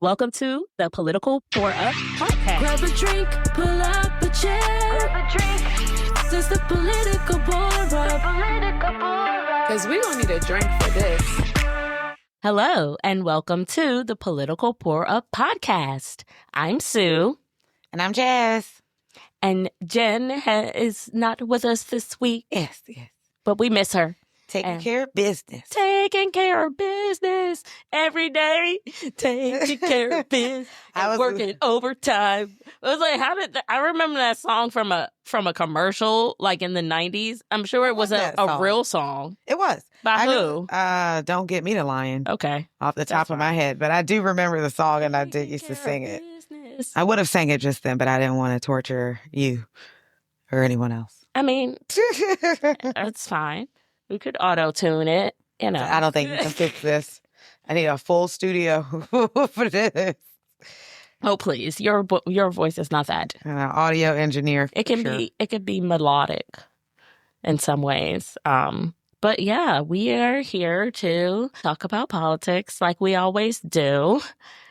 Welcome to the Political Pour Up Podcast. Grab a drink, pull up a chair. Grab a drink. This the Political Pour Up. Because we don't need a drink for this. Hello, and welcome to the Political Pour Up Podcast. I'm Sue. And I'm Jazz. And Jen is not with us this week. Yes. But we miss her. Taking care of business. Taking care of business every day. Taking care of business. I was working overtime. It was like, I remember that song from a commercial, like in the 90s. I'm sure it was a real song. It was. By who? Don't Get Me to Lying. Okay. Off the top of my head. But I do remember the song and I did used to sing it. I would have sang it just then, but I didn't want to torture you or anyone else. I mean, that's fine. We could auto-tune it, you know. I don't think you can fix this. I need a full studio for this. Oh, please. Your voice is not that. An audio engineer. It could be melodic in some ways. But yeah, we are here to talk about politics like we always do.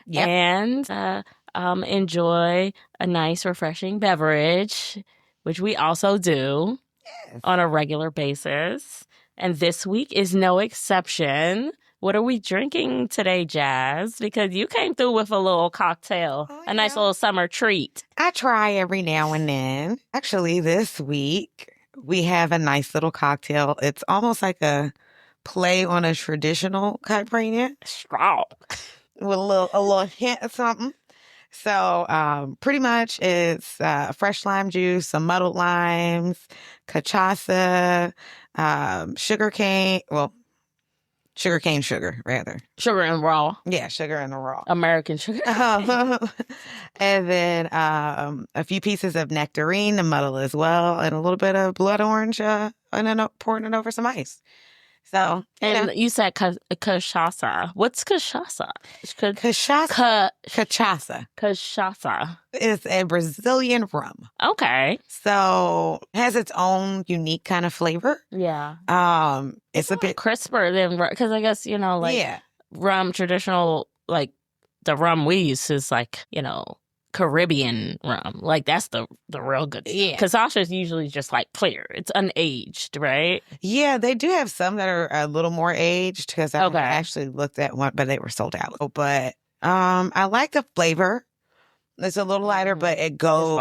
Yep. And enjoy a nice, refreshing beverage, which we also do on a regular basis. And this week is no exception. What are we drinking today, Jazz? Because you came through with a little cocktail, a nice little summer treat. I try every now and then. Actually, this week, we have a nice little cocktail. It's almost like a play on a traditional caipirinha. Strong. With a little hint of something. So pretty much it's fresh lime juice, some muddled limes, cachaça, sugar, rather. Sugar and raw. Yeah, sugar and the raw. American sugar. And then a few pieces of nectarine to muddle as well, and a little bit of blood orange, and then pouring it over some ice. So, you said cachaça. What's cachaça? Cachaça. It's a Brazilian rum. Okay. So it has its own unique kind of flavor. Yeah. It's a bit crisper than, because I guess, rum, traditional, like the rum we use is like, Caribbean rum. Like that's the real good stuff. Yeah. Cachaça is usually just like clear. It's unaged, right? Yeah, they do have some that are a little more aged because I actually looked at one, but they were sold out. But I like the flavor. It's a little lighter, but it goes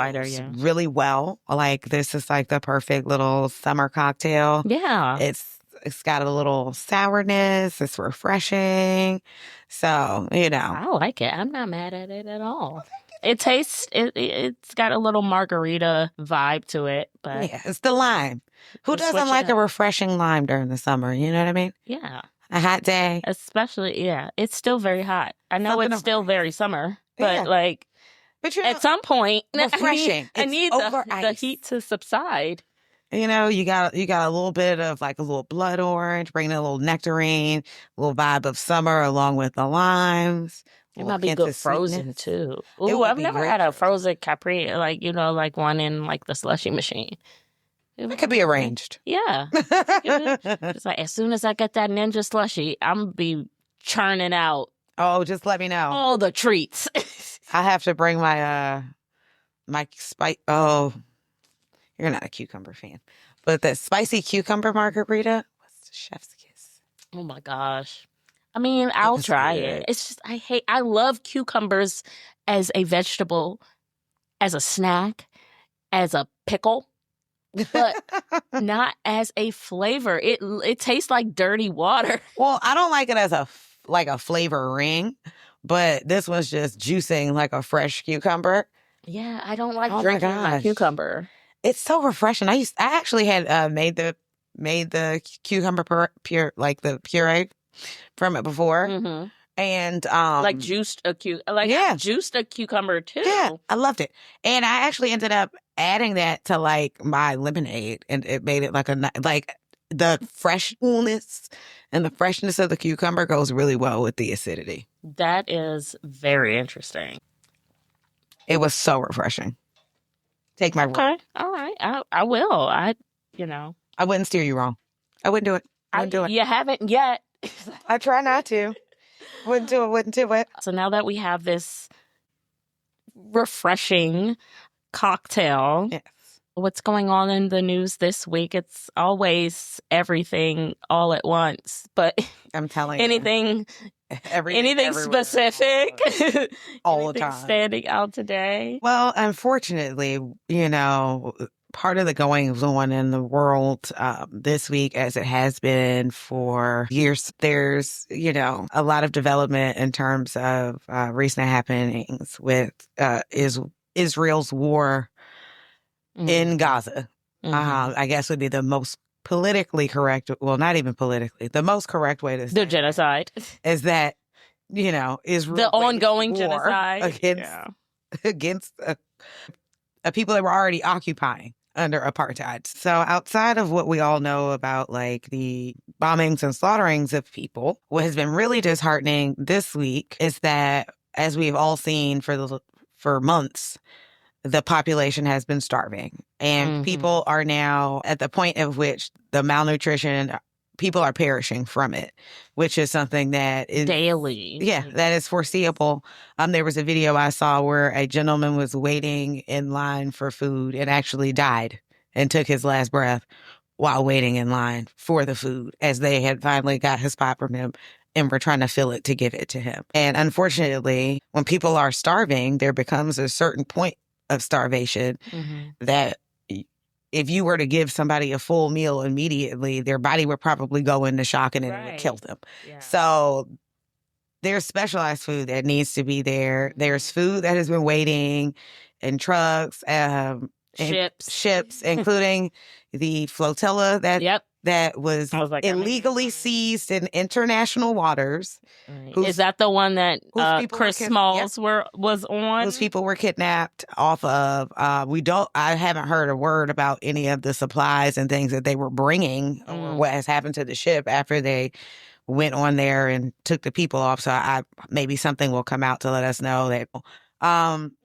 really well. Like this is like the perfect little summer cocktail. Yeah. It's got a little sourness. It's refreshing. So, I like it. I'm not mad at it at all. It tastes, it's got a little margarita vibe to it, but yeah, it's the lime. Who doesn't like a refreshing lime during the summer? You know what I mean? Yeah. A hot day. Especially, it's still very hot. I know it's still very little but but at some point, refreshing. I need the heat to subside. You got a little bit of like a little blood orange, bringing a little nectarine, a little vibe of summer along with the limes. It might be good frozen too. Ooh, I've never had a frozen Capri, like one in like the slushy machine. It could be arranged. Yeah. It's like as soon as I get that ninja slushy, I'm gonna be churning out. Oh, just let me know. All the treats. I have to bring my spice. Oh, you're not a cucumber fan, but the spicy cucumber margarita was the chef's kiss. Oh my gosh. I mean, I'll try it. It's just, I love cucumbers as a vegetable, as a snack, as a pickle, but not as a flavor. It tastes like dirty water. Well, I don't like it as a flavor ring, but this was just juicing like a fresh cucumber. Yeah, I don't like drinking my cucumber. It's so refreshing. I actually had made the cucumber puree from it before. Mm-hmm. And like juiced a juiced a cucumber too. Yeah, I loved it. And I actually ended up adding that to like my lemonade, and it made it like the freshness and the freshness of the cucumber goes really well with the acidity. That is very interesting. It was so refreshing. Take my word. Okay. All right. I will. I wouldn't steer you wrong. I wouldn't do it. I wouldn't do it. You haven't yet. I try not to. Wouldn't do it. So now that we have this refreshing cocktail, yes. What's going on in the news this week? It's always everything all at once, but I'm telling anything specific, all the time, standing out today. Well, unfortunately, part of the goings on in the world this week, as it has been for years, there's, a lot of development in terms of recent happenings with Israel's war in Gaza. I guess would be the most politically correct, well, not even politically, the most correct way to say the genocide is that, Israel, the ongoing genocide against a people that were already occupying under apartheid. So outside of what we all know about like the bombings and slaughterings of people, what has been really disheartening this week is that, as we've all seen for months, the population has been starving, and people are now at the point at which the malnutrition, people are perishing from it, which is something that is daily. Yeah, that is foreseeable. There was a video I saw where a gentleman was waiting in line for food and actually died and took his last breath while waiting in line for the food, as they had finally got his spot from him and were trying to fill it to give it to him. And unfortunately, when people are starving, there becomes a certain point of starvation that if you were to give somebody a full meal immediately, their body would probably go into shock and it would kill them. Yeah. So there's specialized food that needs to be there. There's food that has been waiting in trucks, ships, including the flotilla that was illegally seized in international waters. Right. Is that the one that Chris Smalls was on? Those people were kidnapped off of. I haven't heard a word about any of the supplies and things that they were bringing or what has happened to the ship after they went on there and took the people off. So maybe something will come out to let us know that.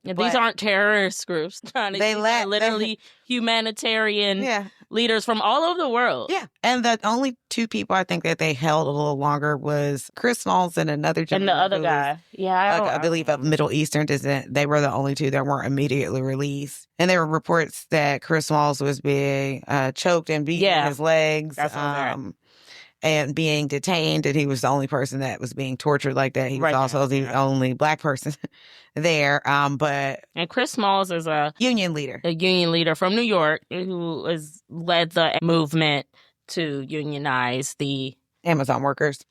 These aren't terrorist groups. Literally humanitarian leaders from all over the world. Yeah. And the only two people I think that they held a little longer was Chris Smalls and another gentleman. And the other guy. I believe of Middle Eastern descent. They were the only two that weren't immediately released. And there were reports that Chris Smalls was being choked and beaten in his legs. And being detained, and he was the only person that was being tortured like that. He was also the only Black person there. And Chris Smalls is a union leader from New York who has led the movement to unionize the Amazon workers.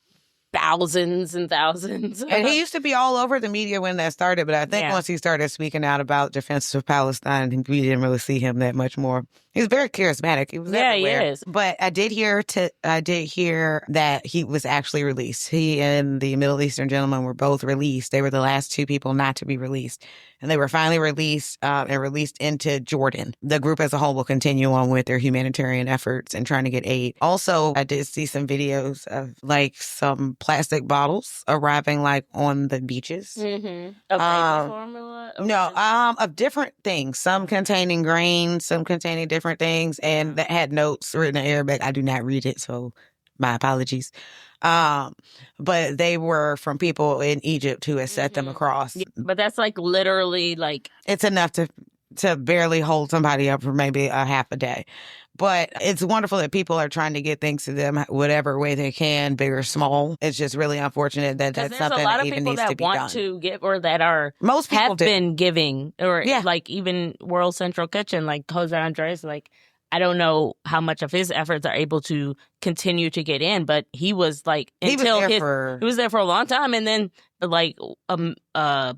Thousands and thousands. And he used to be all over the media when that started, but I think once he started speaking out about defense of Palestine, we didn't really see him that much more. He was very charismatic. He was everywhere. He is. But I did hear that he was actually released. He and the Middle Eastern gentleman were both released. They were the last two people not to be released. And they were finally released and released into Jordan. The group as a whole will continue on with their humanitarian efforts and trying to get aid. Also, I did see some videos of like some plastic bottles arriving like on the beaches. Of formula? Of different things. Some containing grain, some containing different things, and that had notes written in Arabic. I do not read it, so my apologies. But they were from people in Egypt who had set them across. But that's like literally like... It's enough to barely hold somebody up for maybe a half a day. But it's wonderful that people are trying to get things to them whatever way they can, big or small. It's just really unfortunate that that's something that even needs to be done. There's a lot of people that want to give, or that are most people have been giving, or like even World Central Kitchen, like Jose Andres, like I don't know how much of his efforts are able to continue to get in, but he was like he was there for a long time, and then like a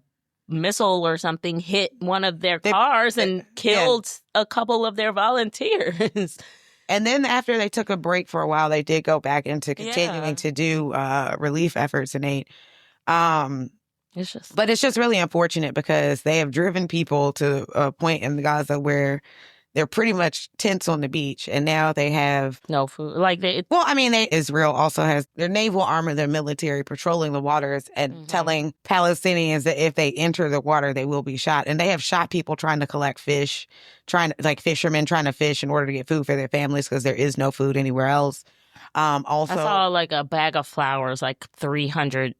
missile or something hit one of their cars and killed a couple of their volunteers. And then after they took a break for a while, they did go back into continuing to do relief efforts and aid. But it's just really unfortunate because they have driven people to a point in Gaza where they're pretty much tents on the beach, and now they have no food. Like Israel also has their naval armor, their military patrolling the waters and telling Palestinians that if they enter the water, they will be shot. And they have shot people trying to collect fish, fishermen trying to fish in order to get food for their families because there is no food anywhere else. Also, I saw like a bag of flowers, like $300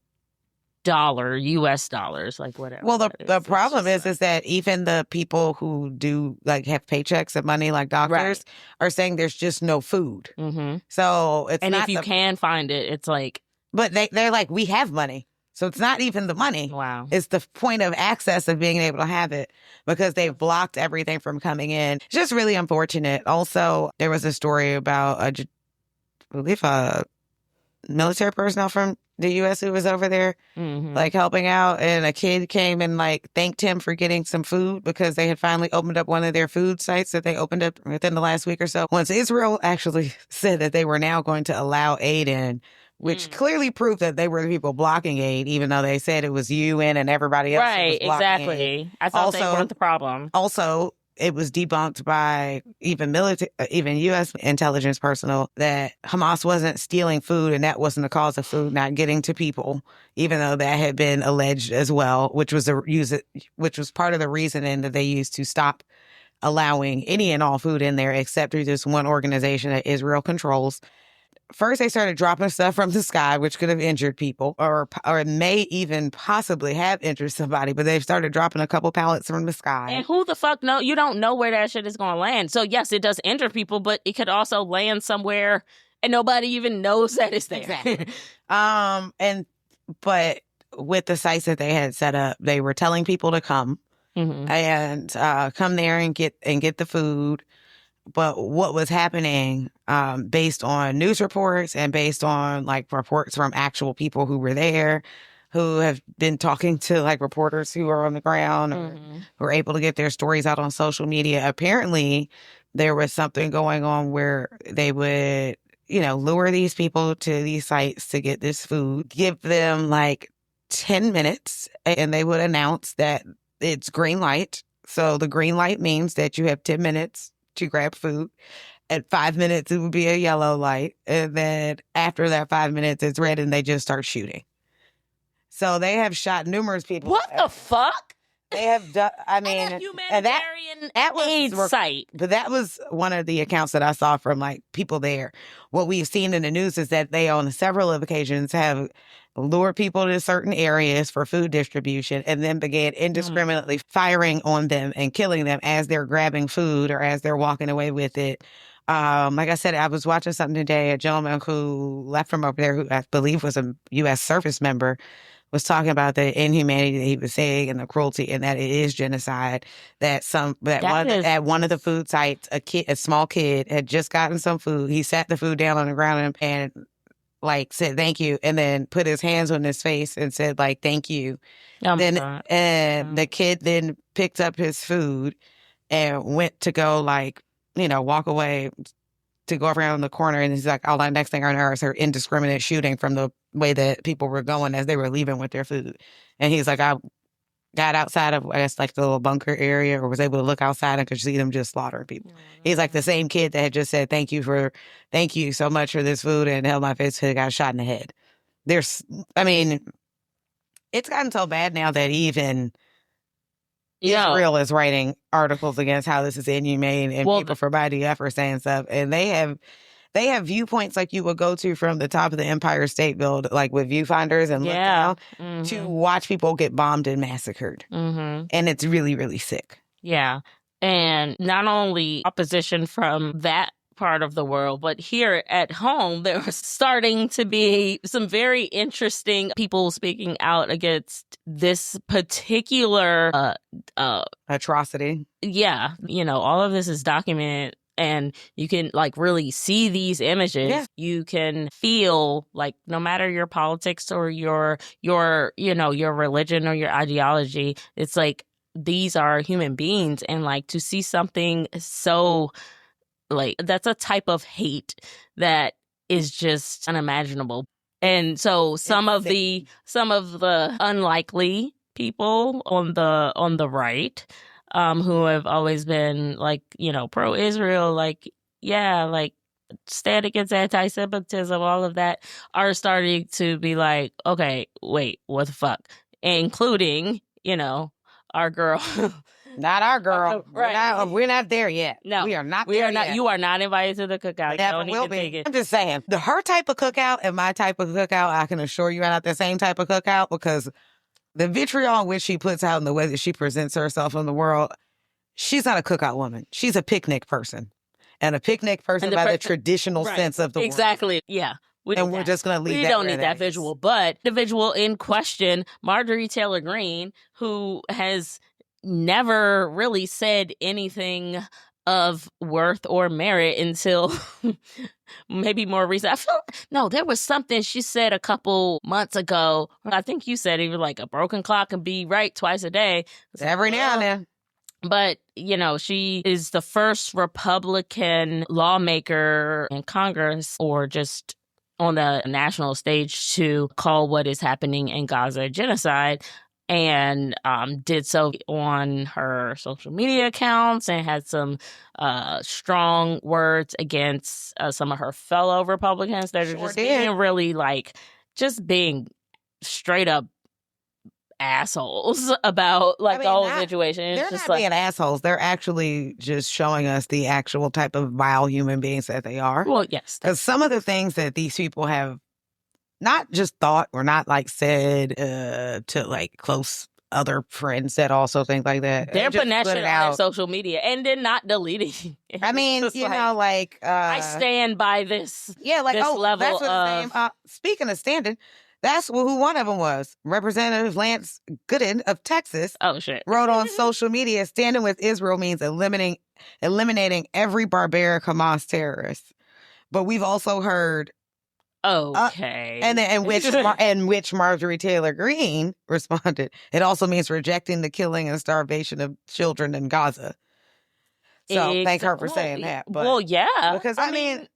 US dollars, like whatever. Well, the problem is that even the people who do like have paychecks and money, like doctors, are saying there's just no food. Mm-hmm. So it's and not if you can find it, it's like. But they're like, we have money. So it's not even the money. Wow. It's the point of access of being able to have it because they've blocked everything from coming in. It's just really unfortunate. Also, there was a story about, I believe, a military personnel from the U.S. who was over there, like helping out. And a kid came and like thanked him for getting some food because they had finally opened up one of their food sites that they opened up within the last week or so. Once Israel actually said that they were now going to allow aid in, which clearly proved that they were the people blocking aid, even though they said it was UN and everybody else. Right, exactly. Aid. I thought they weren't the problem. Also, it was debunked by even U.S. intelligence personnel that Hamas wasn't stealing food and that wasn't the cause of food not getting to people, even though that had been alleged as well, which was part of the reasoning that they used to stop allowing any and all food in there except through this one organization that Israel controls. First, they started dropping stuff from the sky, which could have injured people or may even possibly have injured somebody. But they've started dropping a couple pallets from the sky. And who the fuck know? You don't know where that shit is going to land. So, yes, it does injure people, but it could also land somewhere and nobody even knows that it's there. Exactly. But with the sites that they had set up, they were telling people to come and come there and get the food. But what was happening, based on news reports and based on like reports from actual people who were there, who have been talking to like reporters who are on the ground or who are able to get their stories out on social media, apparently there was something going on where they would, lure these people to these sites to get this food, give them like 10 minutes, and they would announce that it's green light. So the green light means that you have 10 minutes to grab food. At 5 minutes, it would be a yellow light. And then after that 5 minutes, it's red and they just start shooting. So they have shot numerous people. What the fuck? They have done, humanitarian aid site. But that was one of the accounts that I saw from like people there. What we've seen in the news is that they on several occasions have lured people to certain areas for food distribution and then began indiscriminately firing on them and killing them as they're grabbing food or as they're walking away with it. Like I said, I was watching something today, a gentleman who left from over there, who I believe was a U.S. service member, was talking about the inhumanity that he was saying and the cruelty, and that it is genocide. At one of the food sites, a small kid had just gotten some food. He sat the food down on the ground and like said thank you, and then put his hands on his face and said like thank you. The kid then picked up his food and went to go like walk away to go around the corner, and he's like, "Oh, the next thing I know is her indiscriminate shooting from the way that people were going as they were leaving with their food." And he's like, "I got outside of, I guess, like the little bunker area, or was able to look outside and could see them just slaughtering people." He's like the same kid that had just said, thank you so much for this food, and held my face till he got shot in the head. It's gotten so bad now that even Israel is writing articles against how this is inhumane, and people from IDF are saying stuff, and they have viewpoints like you would go to from the top of the Empire State Building, like with viewfinders and look down to watch people get bombed and massacred. And it's really, really sick. Yeah. And not only opposition from that part of the world, but here at home, there was starting to be some very interesting people speaking out against this particular atrocity. Yeah. All of this is documented. And you can like really see these images. Yeah. You can feel like no matter your politics or your religion or your ideology, it's like these are human beings. And like to see something so like that's a type of hate that is just unimaginable. And so some of the unlikely people on the right, who have always been like, pro-Israel, like, yeah, like stand against anti-Semitism, all of that, are starting to be like, okay, wait, what the fuck? Including, our girl, Not our girl. Right. We're not there yet. No. We are not We there are not. yet. You are not invited to the cookout. Never will be. I'm just saying, her type of cookout and my type of cookout, I can assure you are not the same type of cookout, because the vitriol which she puts out and the way that she presents herself in the world, she's not a cookout woman. She's a picnic person. And a picnic person by the traditional sense of the word. Exactly. Yeah. We're just going to leave that. We don't need that visual. But the visual in question, Marjorie Taylor Greene, who has never really said anything of worth or merit until maybe more recent. There was something she said a couple months ago. I think you said even like a broken clock can be right twice a day. Every now and then. But, she is the first Republican lawmaker in Congress or just on the national stage to call what is happening in Gaza genocide, and did so on her social media accounts and had some strong words against some of her fellow Republicans that are just being really being straight up assholes about the whole situation. They're not being assholes. They're actually just showing us the actual type of vile human beings that they are. Well, yes. Because some of the things that these people have not just thought or not said to close other friends that also think like that. They're putting that shit on social media and then not deleting it. I mean, I stand by this. Yeah, this level that's what of... speaking of standing, that's who one of them was. Representative Lance Gooden of Texas. Oh, shit. Wrote on social media, standing with Israel means eliminating every barbaric Hamas terrorist. But we've also heard... Okay. And which Marjorie Taylor Greene responded, it also means rejecting the killing and starvation of children in Gaza. So thank her for saying that. But, yeah. Because, I mean...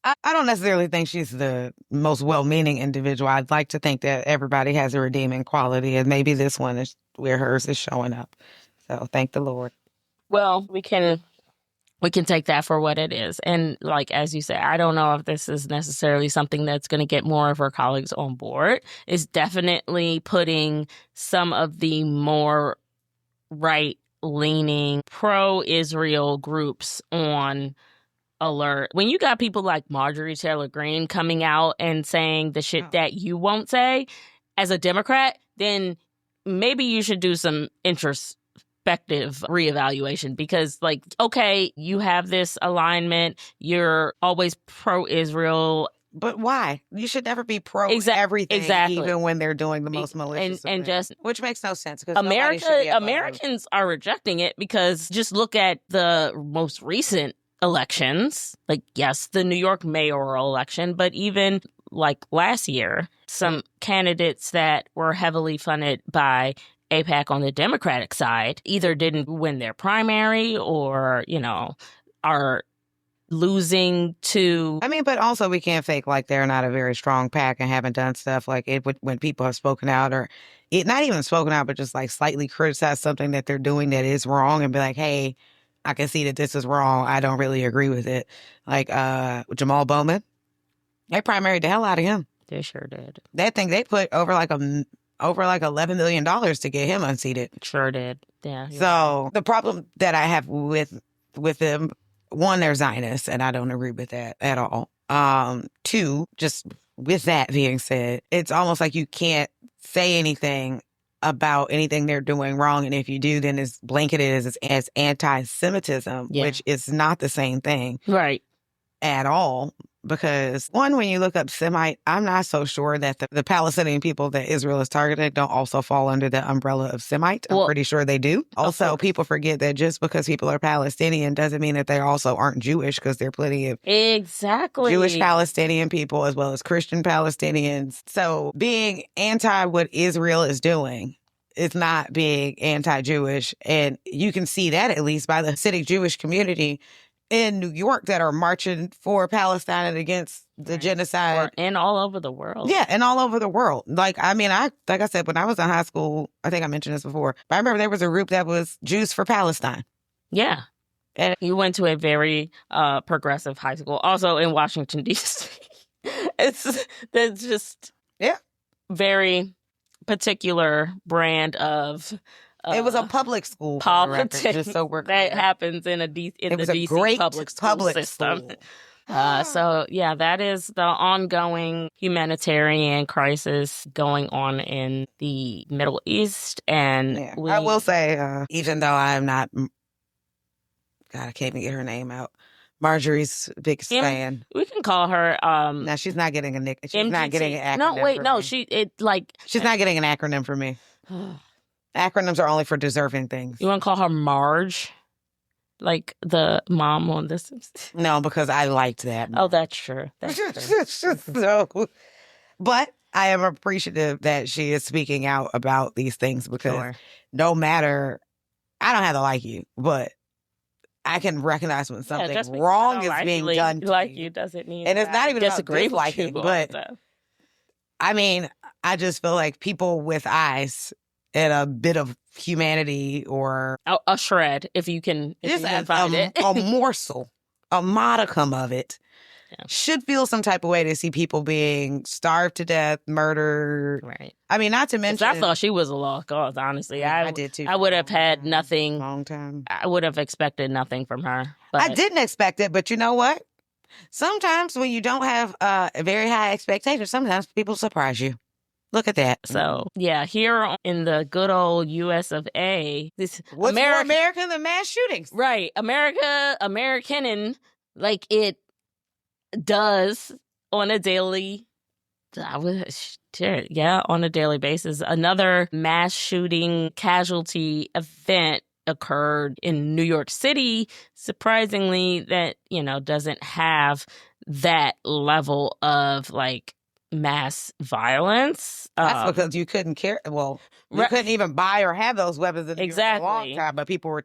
I don't necessarily think she's the most well-meaning individual. I'd like to think that everybody has a redeeming quality, and maybe this one is where hers is showing up. So thank the Lord. Well, we can take that for what it is. And as you say, I don't know if this is necessarily something that's going to get more of her colleagues on board. It's definitely putting some of the more right-leaning pro-Israel groups on alert. When you got people like Marjorie Taylor Greene coming out and saying the shit that you won't say as a Democrat, then maybe you should do some introspective reevaluation, because okay, you have this alignment, you're always pro-Israel, but why? You should never be pro everything, even when they're doing the most malicious and just, which makes no sense, because Americans are rejecting it. Because just look at the most recent elections, yes, the New York mayoral election, but even last year, some candidates that were heavily funded by AIPAC on the Democratic side either didn't win their primary or, are losing to... I mean, but also we can't fake they're not a very strong pack and haven't done stuff when people have spoken out, or not even spoken out, but just slightly criticized something that they're doing that is wrong and be like, hey, I can see that this is wrong. I don't really agree with it. Jamal Bowman, they primaried the hell out of him. They sure did. That thing, they put over $11 million to get him unseated. Sure did. Yeah. So the problem that I have with them, one, they're Zionists, and I don't agree with that at all. Two, just with that being said, it's almost like you can't say anything about anything they're doing wrong, and if you do, then it's blanketed as anti-Semitism, which is not the same thing, right, at all. Because one, when you look up Semite, I'm not so sure that the Palestinian people that Israel is targeting don't also fall under the umbrella of Semite. I'm pretty sure they do. Also, people forget that just because people are Palestinian doesn't mean that they also aren't Jewish, because there are plenty of Jewish Palestinian people as well as Christian Palestinians. So being anti what Israel is doing is not being anti-Jewish. And you can see that at least by the Hasidic Jewish community in New York that are marching for Palestine and against the genocide. And all over the world. Yeah, and all over the world. Like I said, when I was in high school, I think I mentioned this before, but I remember there was a group that was Jews for Palestine. Yeah. And you went to a very progressive high school, also in Washington, D.C. It's just very particular brand of It was a public school. Politics just so we're clear. That happens in the DC public school system. So, yeah, that is the ongoing humanitarian crisis going on in the Middle East. And I will say, even though I'm not, God, I can't even get her name out. Marjorie's biggest fan. We can call her. No, she's not getting a nick. She's MGT. Not getting an acronym. No, wait, no. She's not getting an acronym for me. Acronyms are only for deserving things. You want to call her Marge? Like the mom on this? No, because I liked that. Oh, that's true. But I am appreciative that she is speaking out about these things because no matter, I don't have to like you, but I can recognize when something wrong is being done to you. Doesn't mean and it's not even about disliking, but I mean, I just feel like people with eyes and a bit of humanity or a shred, if you can find it. A morsel, a modicum of it should feel some type of way to see people being starved to death, murdered. Right. I mean, not to mention, I thought she was a lost cause. Honestly, I did too. I would have had nothing. Long time. I would have expected nothing from her. But I didn't expect it, but you know what? Sometimes when you don't have very high expectations, sometimes people surprise you. Look at that. So, yeah, here in the good old US of A, what's more American than mass shootings? Right. Americanin' like it does on a daily, on a daily basis. Another mass shooting casualty event occurred in New York City, surprisingly, that, doesn't have that level of like mass violence. That's because you couldn't care. Well, you couldn't even buy or have those weapons in a long time. But people were.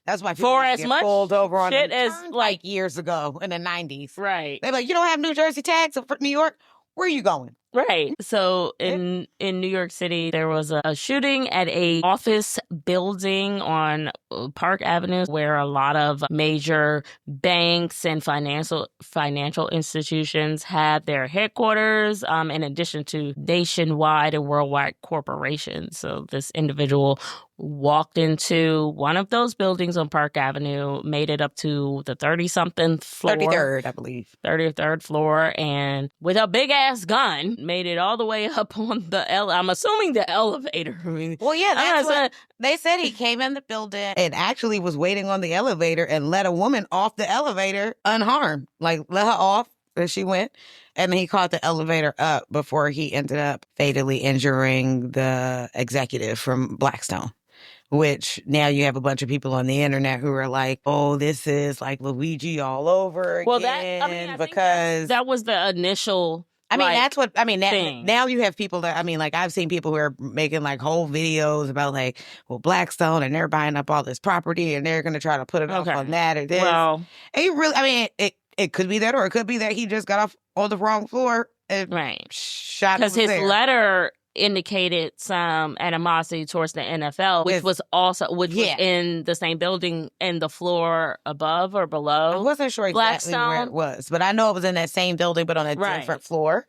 That's why people get pulled over on shit as like years ago in the 90s. Right. They're like, you don't have New Jersey tags for New York. Where are you going? Right. So in New York City, there was a shooting at a office building on Park Avenue where a lot of major banks and financial institutions had their headquarters, in addition to nationwide and worldwide corporations. So this individual walked into one of those buildings on Park Avenue, made it up to the 30-something floor. 33rd, I believe. 33rd floor, and with a big-ass gun, made it all the way up on I'm assuming the elevator. I mean, well, yeah, that's what they said. He came in the building and actually was waiting on the elevator and let a woman off the elevator unharmed. Like, let her off as she went. And then he caught the elevator up before he ended up fatally injuring the executive from Blackstone. Which now you have a bunch of people on the internet who are like, oh, this is like Luigi all over again. Well, I because that was the initial. That's what, now you have people that, I've seen people who are making like whole videos about like, well, Blackstone and they're buying up all this property and they're going to try to put it off on that or this. Well, and you really, it could be that, or it could be that he just got off on the wrong floor and shot him. Because his letter indicated some animosity towards the NFL, which was in the same building in the floor above or below. I wasn't sure exactly where it was, but I know it was in that same building, but on a different floor.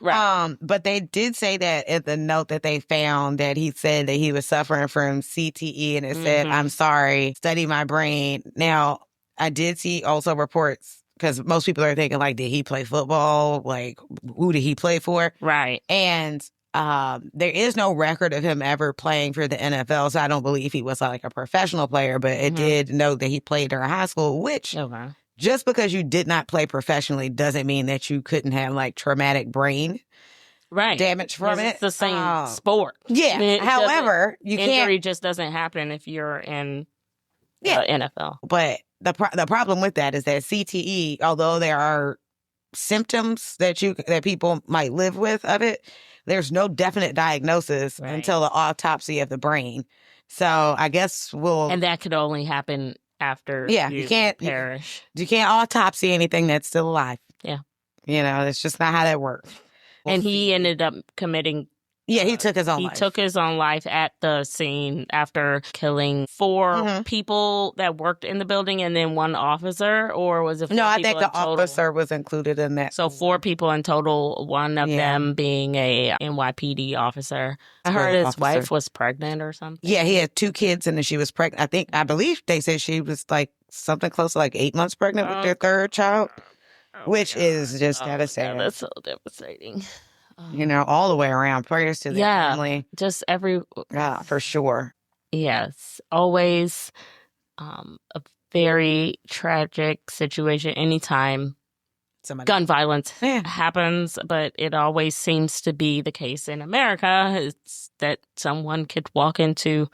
Right. But they did say that in the note that they found that he said that he was suffering from CTE, and it said, "I'm sorry, study my brain." Now, I did see also reports, because most people are thinking like, did he play football? Like, who did he play for? Right. And there is no record of him ever playing for the NFL, so I don't believe he was like a professional player, but it did note that he played during high school, which just because you did not play professionally doesn't mean that you couldn't have like traumatic brain damage from it. It's the same sport. Yeah. However, injury just doesn't happen if you're in the NFL. But the problem with that is that CTE, although there are symptoms that people might live with of it, there's no definite diagnosis until the autopsy of the brain. So I guess and that could only happen after you can't perish. You can't autopsy anything that's still alive. Yeah. It's just not how that works. And he ended up committing Yeah, he took his own life. He took his own life at the scene after killing 4 people that worked in the building and then 1 officer, or was it 4 No, I people think the in total? officer was included in that. So 4 people in total, 1 of them being a NYPD officer. I heard his wife was pregnant or something. Yeah, he had 2 kids and then she was pregnant. I believe they said she was like something close to like 8 months pregnant with their 3rd child, which is just devastating. Yeah, that's so devastating. You know, all the way around. Prayers to the family. Just every... Yeah, for sure. Yes. Always a very tragic situation anytime gun violence happens, but it always seems to be the case in America. It's that someone could walk into...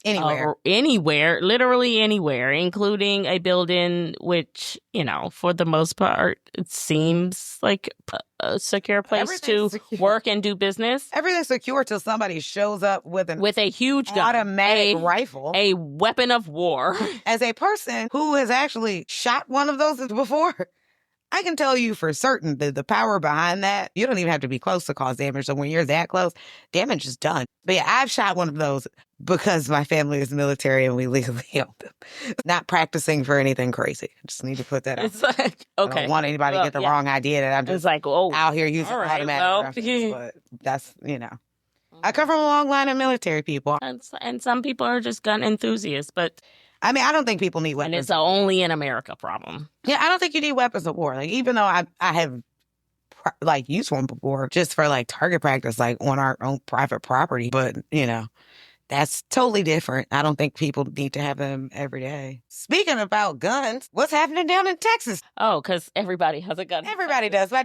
Anywhere, literally anywhere, including a building which, you know, for the most part, it seems like a secure place to work and do business. Everything's secure till somebody shows up with a huge gun, automatic rifle, a weapon of war. As a person who has actually shot one of those before, I can tell you for certain that the power behind that, you don't even have to be close to cause damage. So when you're that close, damage is done. But yeah, I've shot one of those because my family is military and we legally own them. Not practicing for anything crazy. I just need to put that out. It's like, okay. I don't want anybody to get the wrong idea that I'm just out here using automatic rifles. But that's, you know. I come from a long line of military people. And some people are just gun enthusiasts, but... I mean, I don't think people need weapons. And it's only an America problem. Yeah, I don't think you need weapons of war. Like, even though I have, like, used one before just for, like, target practice, like, on our own private property. But, you know, that's totally different. I don't think people need to have them every day. Speaking about guns, what's happening down in Texas? Oh, because everybody has a gun. Everybody does. My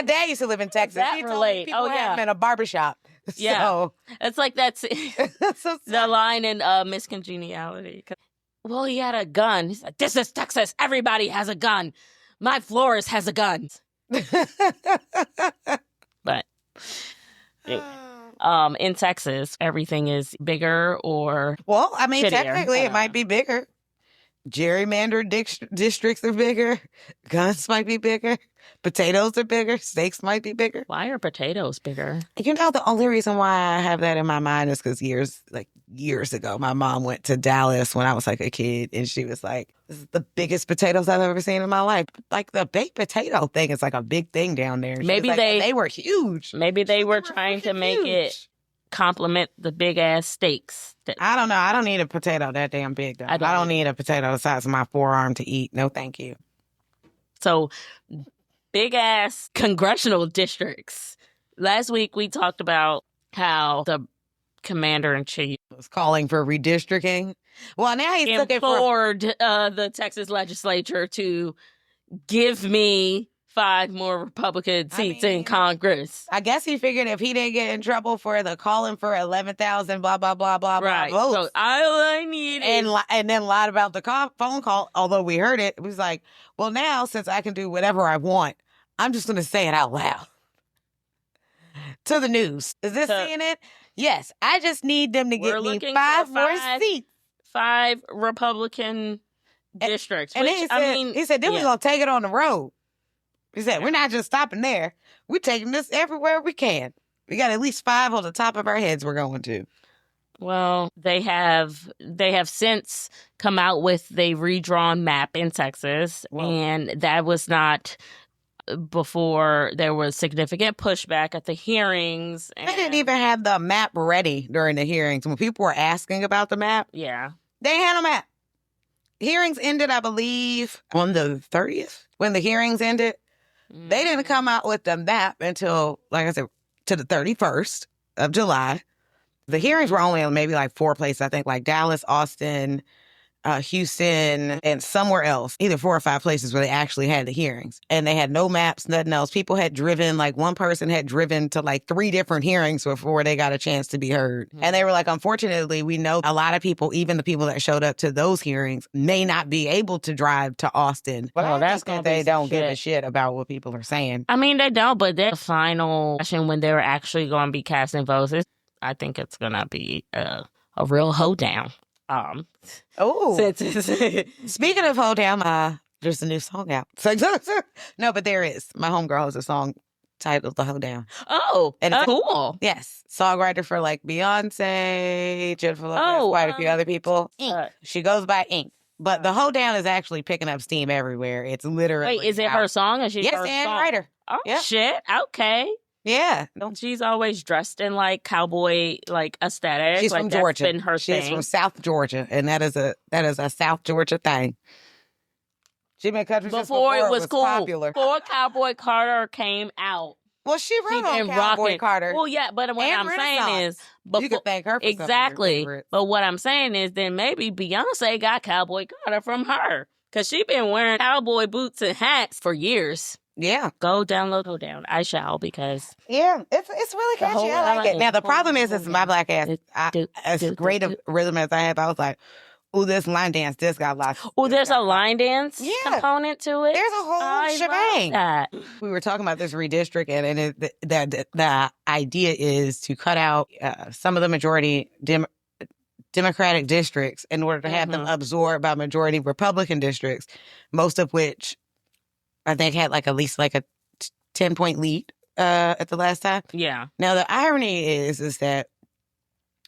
dad used to live in Texas. That relate? People have in a barbershop. Yeah, so. It's like that's so the line in Miss Congeniality. Well, he had a gun. He's like, "This is Texas. Everybody has a gun. My florist has a gun." But in Texas, everything is bigger or I mean, shittier. technically, it might be bigger. Gerrymandered districts are bigger. Guns might be bigger. Potatoes are bigger. Steaks might be bigger. Why are potatoes bigger? You know, the only reason why I have that in my mind is because years ago, my mom went to Dallas when I was like a kid, and she was like, "This is the biggest potatoes I've ever seen in my life." Like the baked potato thing is like a big thing down there. Maybe they were huge. Maybe they were trying to make it complement the big ass steaks. I don't know. I don't need a potato that damn big though. I don't need a potato the size of my forearm to eat. No, thank you. So, big ass congressional districts. Last week we talked about how the commander-in-chief was calling for redistricting. Well, now he's implored the Texas legislature to give me 5 more Republican seats in Congress. I guess he figured if he didn't get in trouble for the calling for 11,000 blah, blah, blah, blah, right. blah votes. So I need and then lied about the phone call, although we heard it. It was like, well, now since I can do whatever I want, I'm just going to say it out loud. To the news. Is this seeing it? Yes. I just need them to give me 5 more seats. 5 Republican districts. And he said, then we're going to take it on the road. He said, we're not just stopping there. We're taking this everywhere we can. We got at least 5 on the top of our heads we're going to. Well, they have since come out with a redrawn map in Texas, and that was not before there was significant pushback at the hearings. They didn't even have the map ready during the hearings. When people were asking about the map, they had a map. Hearings ended, I believe, on the 30th. When the hearings ended, they didn't come out with the map until, like I said, to the 31st of July. The hearings were only in maybe like 4 places, I think, like Dallas, Austin, Houston, and somewhere else, either 4 or 5 places where they actually had the hearings. And they had no maps, nothing else. People had driven, like one person had driven to like 3 different hearings before they got a chance to be heard. And they were like, unfortunately, we know a lot of people, even the people that showed up to those hearings, may not be able to drive to Austin. But that's because they don't give a shit about what people are saying. I mean, they don't, but the final session when they're actually going to be casting votes, I think it's going to be a real hoedown. Speaking of hoedown, there's a new song out. No, but there is. My homegirl has a song titled The Hoedown. Oh, and it's cool. Yes. Songwriter for like Beyonce, Jennifer Lopez, quite a few other people. She goes by Ink. But The Hoedown is actually picking up steam everywhere. It's literally. Wait, is it her song? Or she's yes, and writer. Oh, shit. Okay. Yeah. She's always dressed in like cowboy like aesthetic. She's like, from Georgia. Been her She's thing. from South Georgia, and that is a South Georgia thing. She been country before it was cool. Popular. Before Cowboy Carter came out. Well, she wrote on Cowboy Carter. Well, yeah, but what I'm saying is, you can thank her for exactly. But what I'm saying is, then maybe Beyonce got Cowboy Carter from her because she been wearing cowboy boots and hats for years. Yeah, go download Hoedown. I shall because it's really catchy. I like it. Now the problem is, my black ass. As great a rhythm as I have, I was like, oh, this line dance, this got lots. Oh, there's a line dance component to it. There's a whole shebang. That. We were talking about this redistricting, and the idea is to cut out some of the majority Democratic districts in order to have them absorbed by majority Republican districts, most of which I think had at least a 10-point lead at the last time. Yeah. Now the irony is that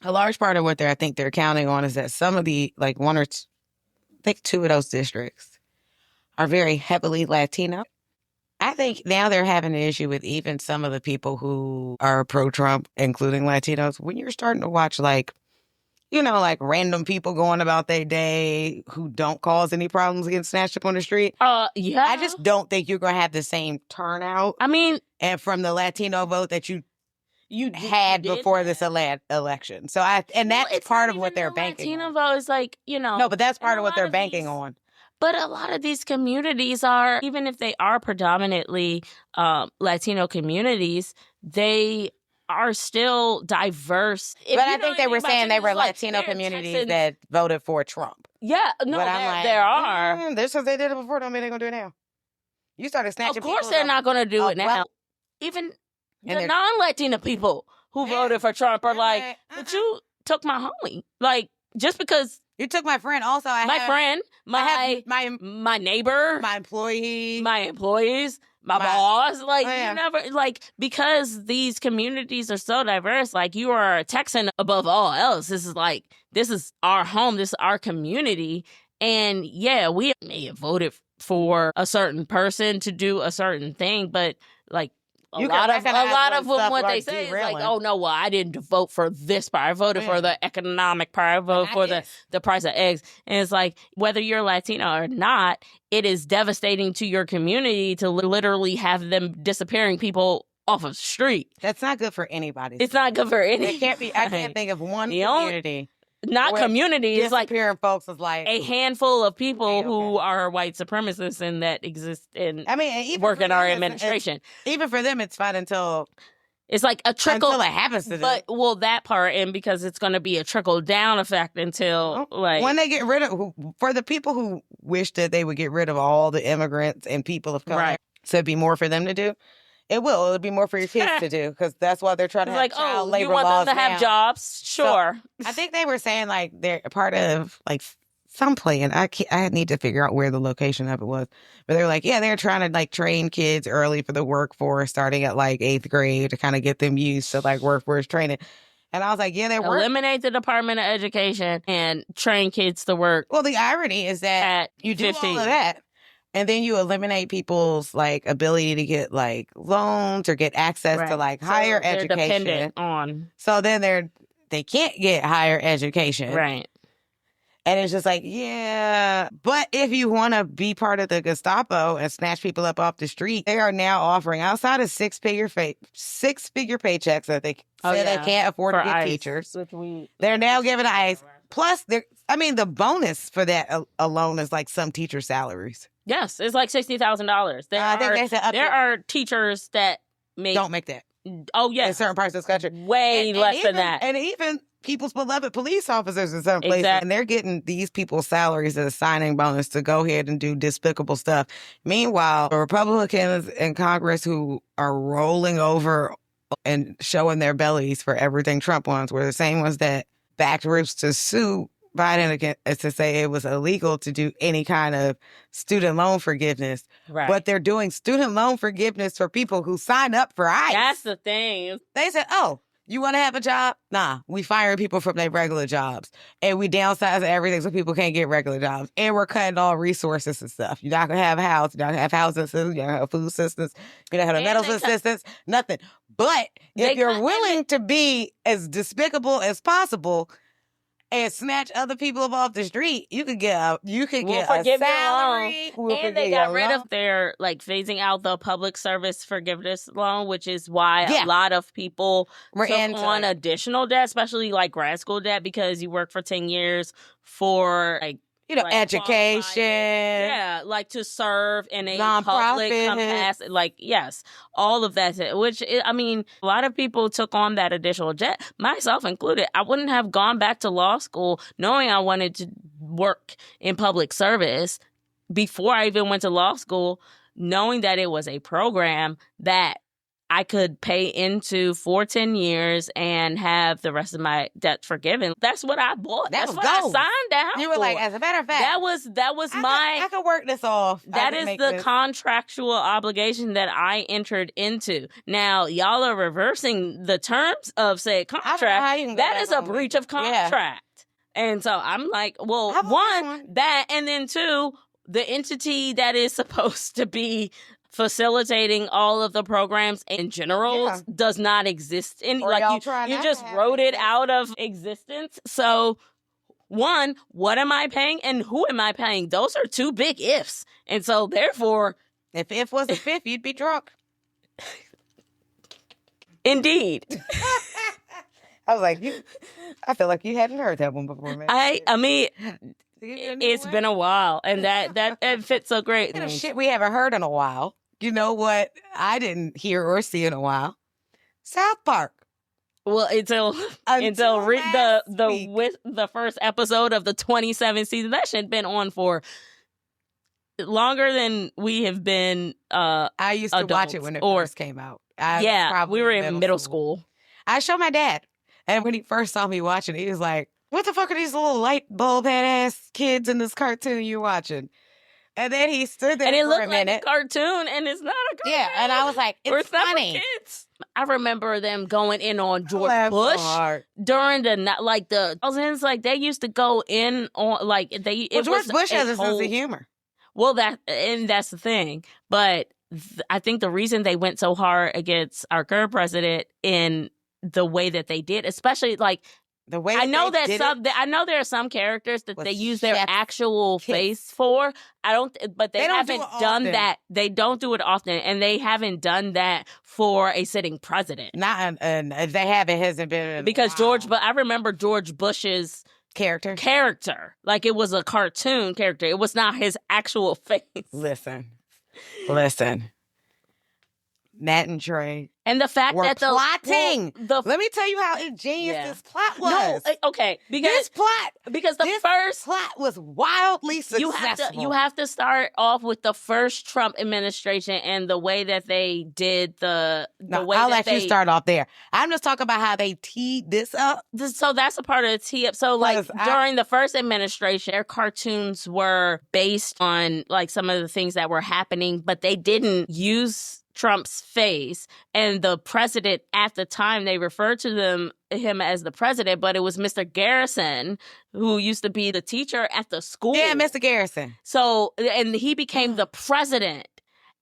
a large part of what they're counting on is that some of the two of those districts are very heavily Latino. I think now they're having an issue with even some of the people who are pro-Trump, including Latinos. When you're starting to watch random people going about their day who don't cause any problems getting snatched up on the street. Yeah. I just don't think you're going to have the same turnout. I mean, and from the Latino vote that you had before this election. So that's part of what they're banking on. Latino vote is No, but that's part of what they're banking on. But a lot of these communities are, even if they are predominantly Latino communities, they are still diverse. But I think they were saying they were Latino communities that voted for Trump. Yeah, no, there are. This is they did it before, don't mean they're going to do it now. You started snatching people. Of course they're not going to do it now. Well, even the non-Latina people who voted for Trump are but you took my homie. Just because... You took my friend. Also, my neighbor, my employee, my employees, my boss. You never because these communities are so diverse. You are a Texan above all else. This is our home. This is our community. And yeah, we may have voted for a certain person to do a certain thing, but a lot of what they say is oh no, well, I didn't vote for this part. I voted for the economic part. I voted for the price of eggs. And it's whether you're Latino or not, it is devastating to your community to literally have them disappearing people off of the street. That's not good for anybody. It's not good for anybody. It can't be. I can't think of one community. Not community. It's disappearing folks is a handful of people who are white supremacists and that exist in work in our administration. Even for them, it's fine until it's a trickle. Until it happens to them. But that part, and because it's going to be a trickle down effect until when they get rid of for the people who wish that they would get rid of all the immigrants and people of color, so it'd be more for them to do. It'll be more for your kids to do because that's why they're trying to have child labor you want laws them to have jobs? Sure. So, I think they were saying they're a part of some plan. I need to figure out where the location of it was, but they're they're trying to train kids early for the workforce, starting at 8th grade to kind of get them used to workforce training. And I was they're eliminate the Department of Education and train kids to work. Well, the irony is that you do 15. All of that. And then you eliminate people's ability to get loans or get access to higher education. Dependent on. So then they can't get higher education. Right. And it's just but if you want to be part of the Gestapo and snatch people up off the street, they are now offering outside of six-figure paychecks that they say they can't afford to get teachers. They're now giving ICE. Plus, the bonus for that alone is some teacher salaries. Yes, it's $60,000. There are teachers that don't make that. Oh, yes. In certain parts of this country. Way less than that. And even people's beloved police officers in some places. And they're getting these people's salaries as a signing bonus to go ahead and do despicable stuff. Meanwhile, the Republicans in Congress who are rolling over and showing their bellies for everything Trump wants were the same ones that backed Roots to sue Biden again to say it was illegal to do any kind of student loan forgiveness. Right. But they're doing student loan forgiveness for people who sign up for ICE. That's the thing. They said, oh, you want to have a job? Nah, we firing people from their regular jobs. And we downsize everything so people can't get regular jobs. And we're cutting all resources and stuff. You're not going to have a house. You're not going to have housing assistance. You're not going to have food assistance. You're not going to have medical assistance. Nothing. But if you're willing to be as despicable as possible and snatch other people up off the street, you could get a salary. And they got rid of their, like, phasing out the public service forgiveness loan, which is why a lot of people took on additional debt, especially, like, grad school debt, because you work for 10 years for, like, education. Yeah, like to serve in a public capacity. Like, yes, all of that, which, I mean, a lot of people took on that additional debt, myself included. I wouldn't have gone back to law school knowing I wanted to work in public service before I even went to law school, knowing that it was a program that I could pay into for 10 years and have the rest of my debt forgiven. That's what I bought. That's what I signed down You were for. like, as a matter of fact, I could work this off. That is the contractual obligation that I entered into. Now, y'all are reversing the terms of said contract. That is a breach of contract. Yeah. And so I'm like, well, one, that, and then two, the entity that is supposed to be facilitating all of the programs in general does not exist. And like you just wrote it out of existence. So one, what am I paying and who am I paying? Those are two big ifs. And so therefore, if if was a fifth, you'd be drunk. Indeed. I was like, I feel like you hadn't heard that one before, man. I mean, it's been a while, and that fits so great. Shit we haven't heard in a while. You know what I didn't hear or see in a while? South Park. Well, until the first episode of the 27th season, that shit been on for longer than we have been. I used to watch it when it first came out. We were in middle school. I showed my dad, and when he first saw me watching, he was like, "What the fuck are these little light bulb head ass kids in this cartoon you watching?" And then he stood there for a minute. Like a cartoon, and it's not a cartoon. Yeah, and I was like, it's funny. Kids. I remember them going in on George Bush during the thousands. Like, they used to go in on, like, George Bush has a sense of humor. Well, that's the thing. But I think the reason they went so hard against our current president in the way that they did, especially, like, the way I know there are some characters that they use their actual face for. But they haven't done that. They don't do it often, and they haven't done that for a sitting president. And they haven't, hasn't been because I remember George Bush's character, like it was a cartoon character. It was not his actual face. Listen. Matt and Trey. And the fact that plotting. Let me tell you how ingenious this plot was. No, okay. Because the first plot was wildly successful. You have to start off with the first Trump administration and the way that they did I'll let you start off there. I'm just talking about how they teed this up. So that's a part of the tee up. So like during the first administration, their cartoons were based on like some of the things that were happening, but they didn't use Trump's face, and the president at the time, they referred to him as the president, but it was Mr. Garrison, who used to be the teacher at the school. Yeah, Mr. Garrison. So, and he became the president,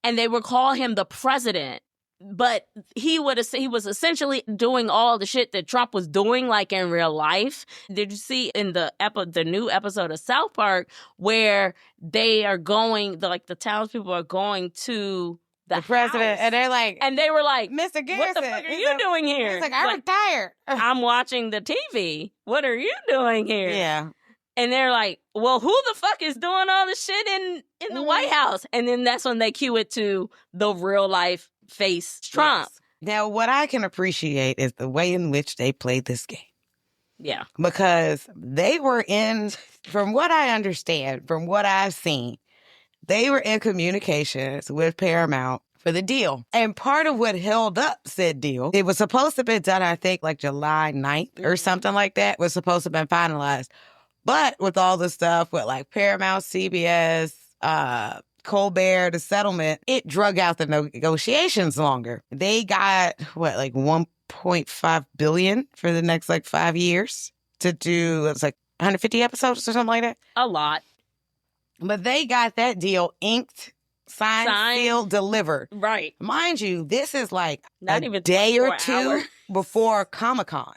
and they would call him the president. But he was essentially doing all the shit that Trump was doing, like in real life. Did you see in the new episode of South Park where they are going, the townspeople are going to the president, house. And they were like, Mr. Garrison, what the fuck are you doing here? He's like, I'm retired. I'm watching the TV. What are you doing here? Yeah. And they're like, well, who the fuck is doing all the shit in the White House? And then that's when they cue it to the real life face Trump. Yes. Now, what I can appreciate is the way in which they played this game. Yeah. Because they were from what I understand, from what I've seen, they were in communications with Paramount for the deal. And part of what held up said deal, it was supposed to be done, I think, like July 9th or something like that, was supposed to have been finalized. But with all the stuff with like Paramount, CBS, Colbert, the settlement, it drug out the negotiations longer. They got like 1.5 billion for the next like 5 years to do. It's like 150 episodes or something like that. A lot. But they got that deal inked, signed, sealed, delivered. Right. Mind you, this is like not a even day or two before Comic-Con.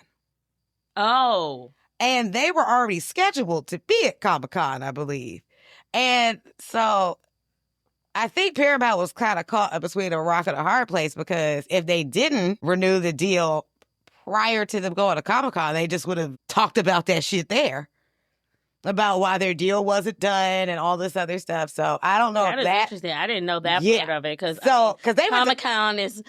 Oh. And they were already scheduled to be at Comic-Con, I believe. And so I think Paramount was kind of caught up between a rock and a hard place, because if they didn't renew the deal prior to them going to Comic-Con, they just would have talked about that shit there, about why their deal wasn't done and all this other stuff. So I don't know that if is interesting. I didn't know that part of it, because Comic-Con is,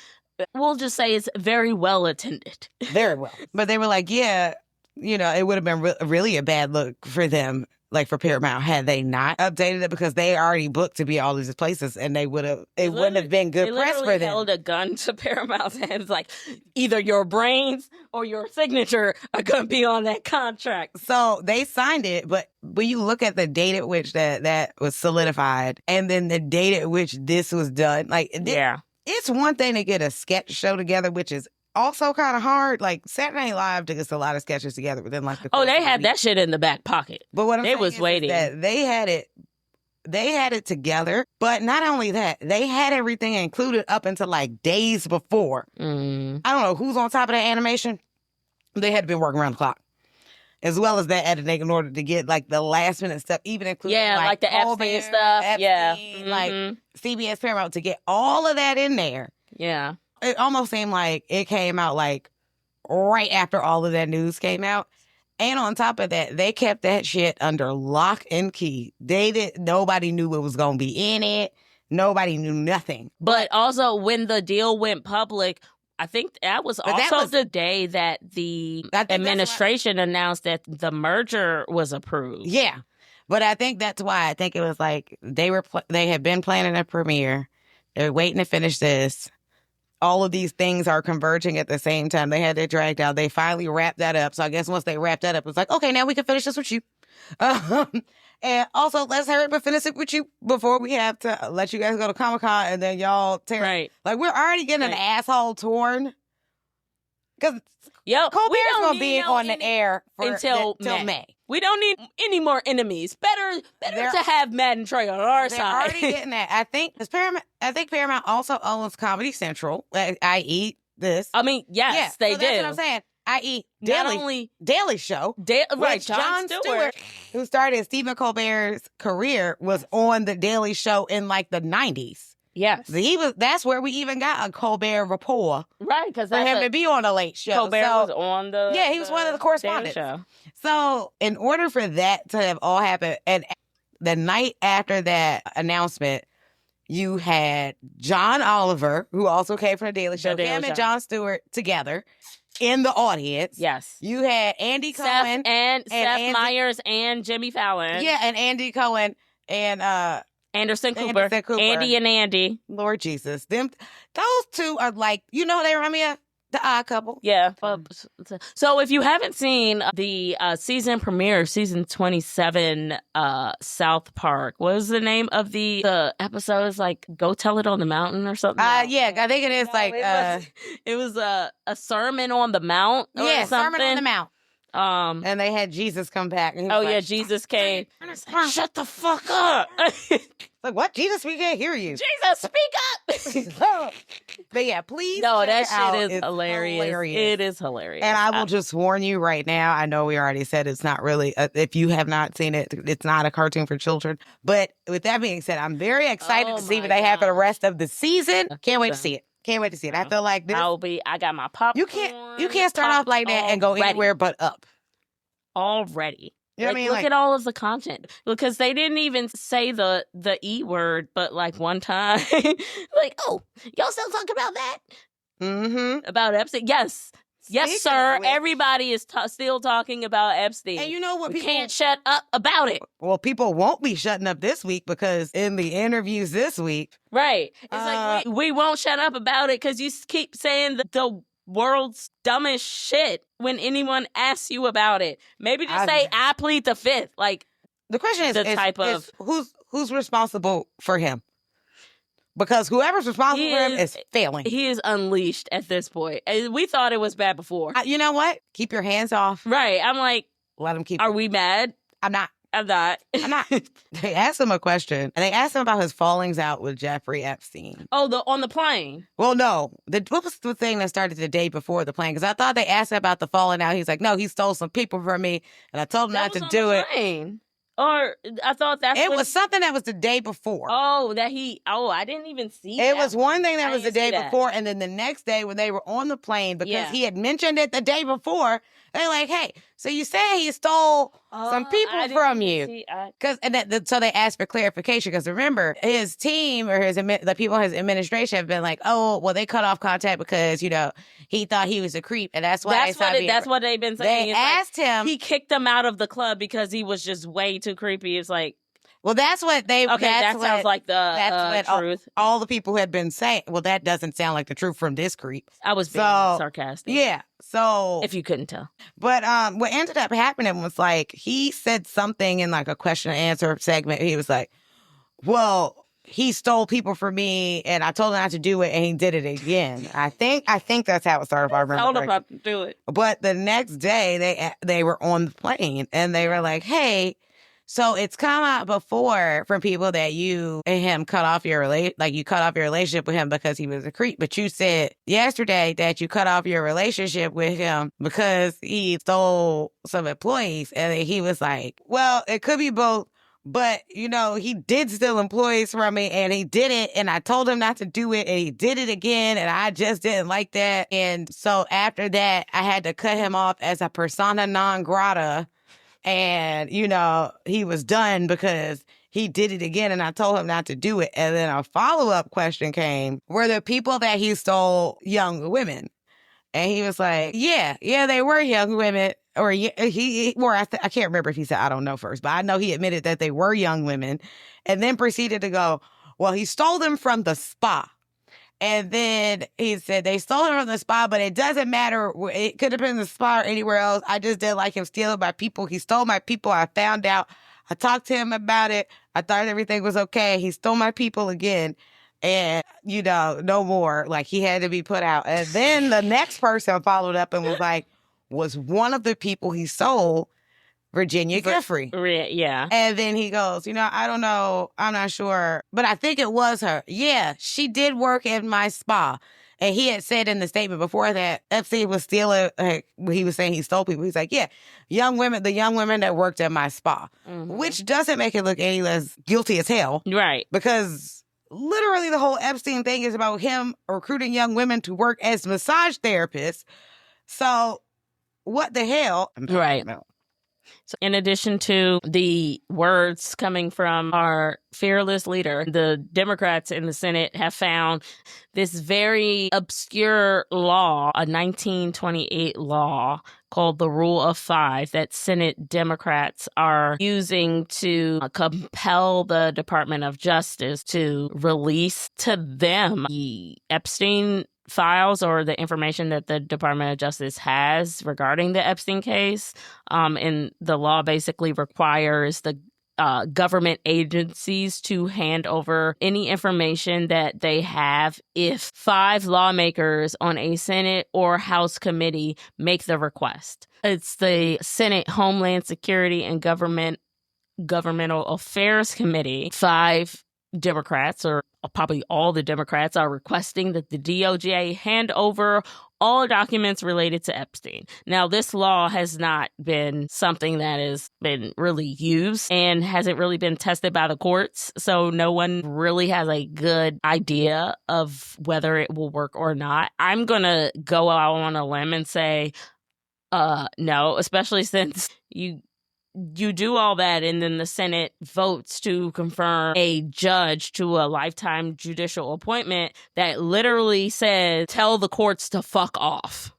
we'll just say, it's very well attended. Very well. But they were like, yeah, it would have been really a bad look for them, like for Paramount, had they not updated it, because they already booked to be all these places, and it wouldn't have been good press for them. They held a gun to Paramount's hands, like, either your brains or your signature are going to be on that contract. So they signed it, but when you look at the date at which that was solidified, and then the date at which this was done, like, it's one thing to get a sketch show together, which is also kind of hard. Like, Saturday Night Live gets a lot of sketches together within like they had that shit in the back pocket. But what I'm saying was waiting. Is that they had it together. But not only that, they had everything included up until like days before. I don't know who's on top of that animation. They had been working around the clock, as well as that editing, in order to get like the last minute stuff, even including like the Epstein stuff. Like CBS, Paramount, to get all of that in there. Yeah. It almost seemed like it came out like right after all of that news came out. And on top of that, they kept that shit under lock and key. Nobody knew what was going to be in it. Nobody knew nothing. But also, when the deal went public, I think that was the day that the administration announced that the merger was approved. Yeah. But I think that's why I think it was like they had been planning a premiere. They're waiting to finish this. All of these things are converging at the same time. They had it dragged out. They finally wrapped that up. So I guess once they wrapped that up, it was like, okay, now we can finish this with you. And also, let's hurry up and finish it with you before we have to let you guys go to Comic-Con, and then y'all tear. Right. Like, we're already getting an asshole torn. Because Colbert's going to be on the air until May. We don't need any more enemies. Better to have Matt and Trey on our side. They're already getting that. I think Paramount also owns Comedy Central, i.e. this. I mean, yes, they do. That's what I'm saying. I.e. Daily Show. Right, Jon Stewart, who started Stephen Colbert's career, was on the Daily Show in like the 90s. Yes. That's where we even got a Colbert rapport. Right, because for him to be on a late show. Colbert was on the he was one of the correspondents. Show. So in order for that to have all happened, and the night after that announcement, you had John Oliver, who also came from the Daily Show, and Jon Stewart together in the audience. Yes. You had Andy Cohen and Seth Meyers and Jimmy Fallon. Yeah, and Andy Cohen and Anderson Cooper. Andy and Andy. Lord Jesus. Those two are like, they remind me of the Odd Couple. Yeah. So if you haven't seen the season premiere, season 27, South Park, what was the name of the episode? It's like Go Tell It on the Mountain or something? Yeah, I think it is it was a Sermon on the Mount or something. Sermon on the Mount. And they had Jesus come back. And Jesus came. Shut the fuck up. Like, what? Jesus, we can't hear you. Jesus, speak up. But yeah, please. No, that shit is hilarious. It is hilarious. And I will just warn you right now. I know we already said it's not really, if you have not seen it, it's not a cartoon for children. But with that being said, I'm very excited to see what they have for the rest of the season. Can't wait to see it. Can't wait to see it. I feel like this. I got my popcorn. You can't start off like that and go anywhere but up. Already. You know what I mean? Look at all of the content. Because they didn't even say the E word, but like one time, like, oh, y'all still talk about that? Mm-hmm. About Epstein? Yes. Yes, sir. Everybody is still talking about Epstein. And you know what? We can't shut up about it. Well, people won't be shutting up this week, because in the interviews this week. Right. It's like, we won't shut up about it because you keep saying the world's dumbest shit when anyone asks you about it. Maybe just say, I plead the fifth. Like, the question is who's responsible for him? Because whoever's responsible for him is failing. He is unleashed at this point. We thought it was bad before. You know what? Keep your hands off. Right. I'm like, let him keep. Are we mad? I'm not. I'm not. They asked him a question, and they asked him about his fallings out with Jeffrey Epstein. Oh, on the plane? Well, no. What was the thing that started the day before the plane? Because I thought they asked him about the falling out. He's like, no, he stole some people from me, and I told him not to do it. Plane. Or I thought it was something that was the day before. I didn't even see that. It was one thing that was the day before, and then the next day when they were on the plane, because he had mentioned it the day before, they're like, hey, so you say he stole some people from you. So they asked for clarification, because remember, his team or the people in his administration have been like, oh, well, they cut off contact because, he thought he was a creep, and that's why that's what they've been saying. They asked him. He kicked them out of the club because he was just way too creepy. It's like, well, that's what they. Okay, that sounds like the truth. All the people had been saying. Well, that doesn't sound like the truth from this creep. I was being sarcastic. Yeah. So if you couldn't tell, but what ended up happening was like he said something in like a question and answer segment. He was like, "Well, he stole people from me, and I told him not to do it, and he did it again." I think that's how it started. If I remember, told him not to do it. But the next day, they were on the plane, and they were like, "Hey." So it's come out before from people that you and him cut off your relationship with him because he was a creep. But you said yesterday that you cut off your relationship with him because he stole some employees. And he was like, well, it could be both. But, he did steal employees from me, and he did it, and I told him not to do it, and he did it again, and I just didn't like that. And so after that, I had to cut him off as a persona non grata. And, he was done because he did it again, and I told him not to do it. And then a follow-up question came, were the people that he stole young women? And he was like, yeah, they were young women. Or I can't remember if he said, I don't know first, but I know he admitted that they were young women, and then proceeded to go, well, he stole them from the spa. And then he said they stole him from the spa, but it doesn't matter. It could have been the spa or anywhere else. I just didn't like him stealing my people. He stole my people. I found out. I talked to him about it. I thought everything was okay. He stole my people again. And, no more. Like, he had to be put out. And then the next person followed up and was like, was one of the people he stole Virginia Giuffre. Yeah. And then he goes, I don't know. I'm not sure. But I think it was her. Yeah, she did work at my spa. And he had said in the statement before that Epstein was stealing, he was saying he stole people. He's like, yeah, the young women that worked at my spa, which doesn't make it look any less guilty as hell. Right. Because literally the whole Epstein thing is about him recruiting young women to work as massage therapists. So what the hell? Right. So in addition to the words coming from our fearless leader, the Democrats in the Senate have found this very obscure law, a 1928 law called the Rule of Five, that Senate Democrats are using to compel the Department of Justice to release to them the Epstein files or the information that the Department of Justice has regarding the Epstein case. And the law basically requires the government agencies to hand over any information that they have if 5 lawmakers on a Senate or House committee make the request. It's the Senate Homeland Security and Governmental Affairs Committee. 5 Democrats, or probably all the Democrats, are requesting that the DOJ hand over all documents related to Epstein. Now, this law has not been something that has been really used and hasn't really been tested by the courts. So no one really has a good idea of whether it will work or not. I'm going to go out on a limb and say no, especially since you do all that and then the Senate votes to confirm a judge to a lifetime judicial appointment that literally says, tell the courts to fuck off.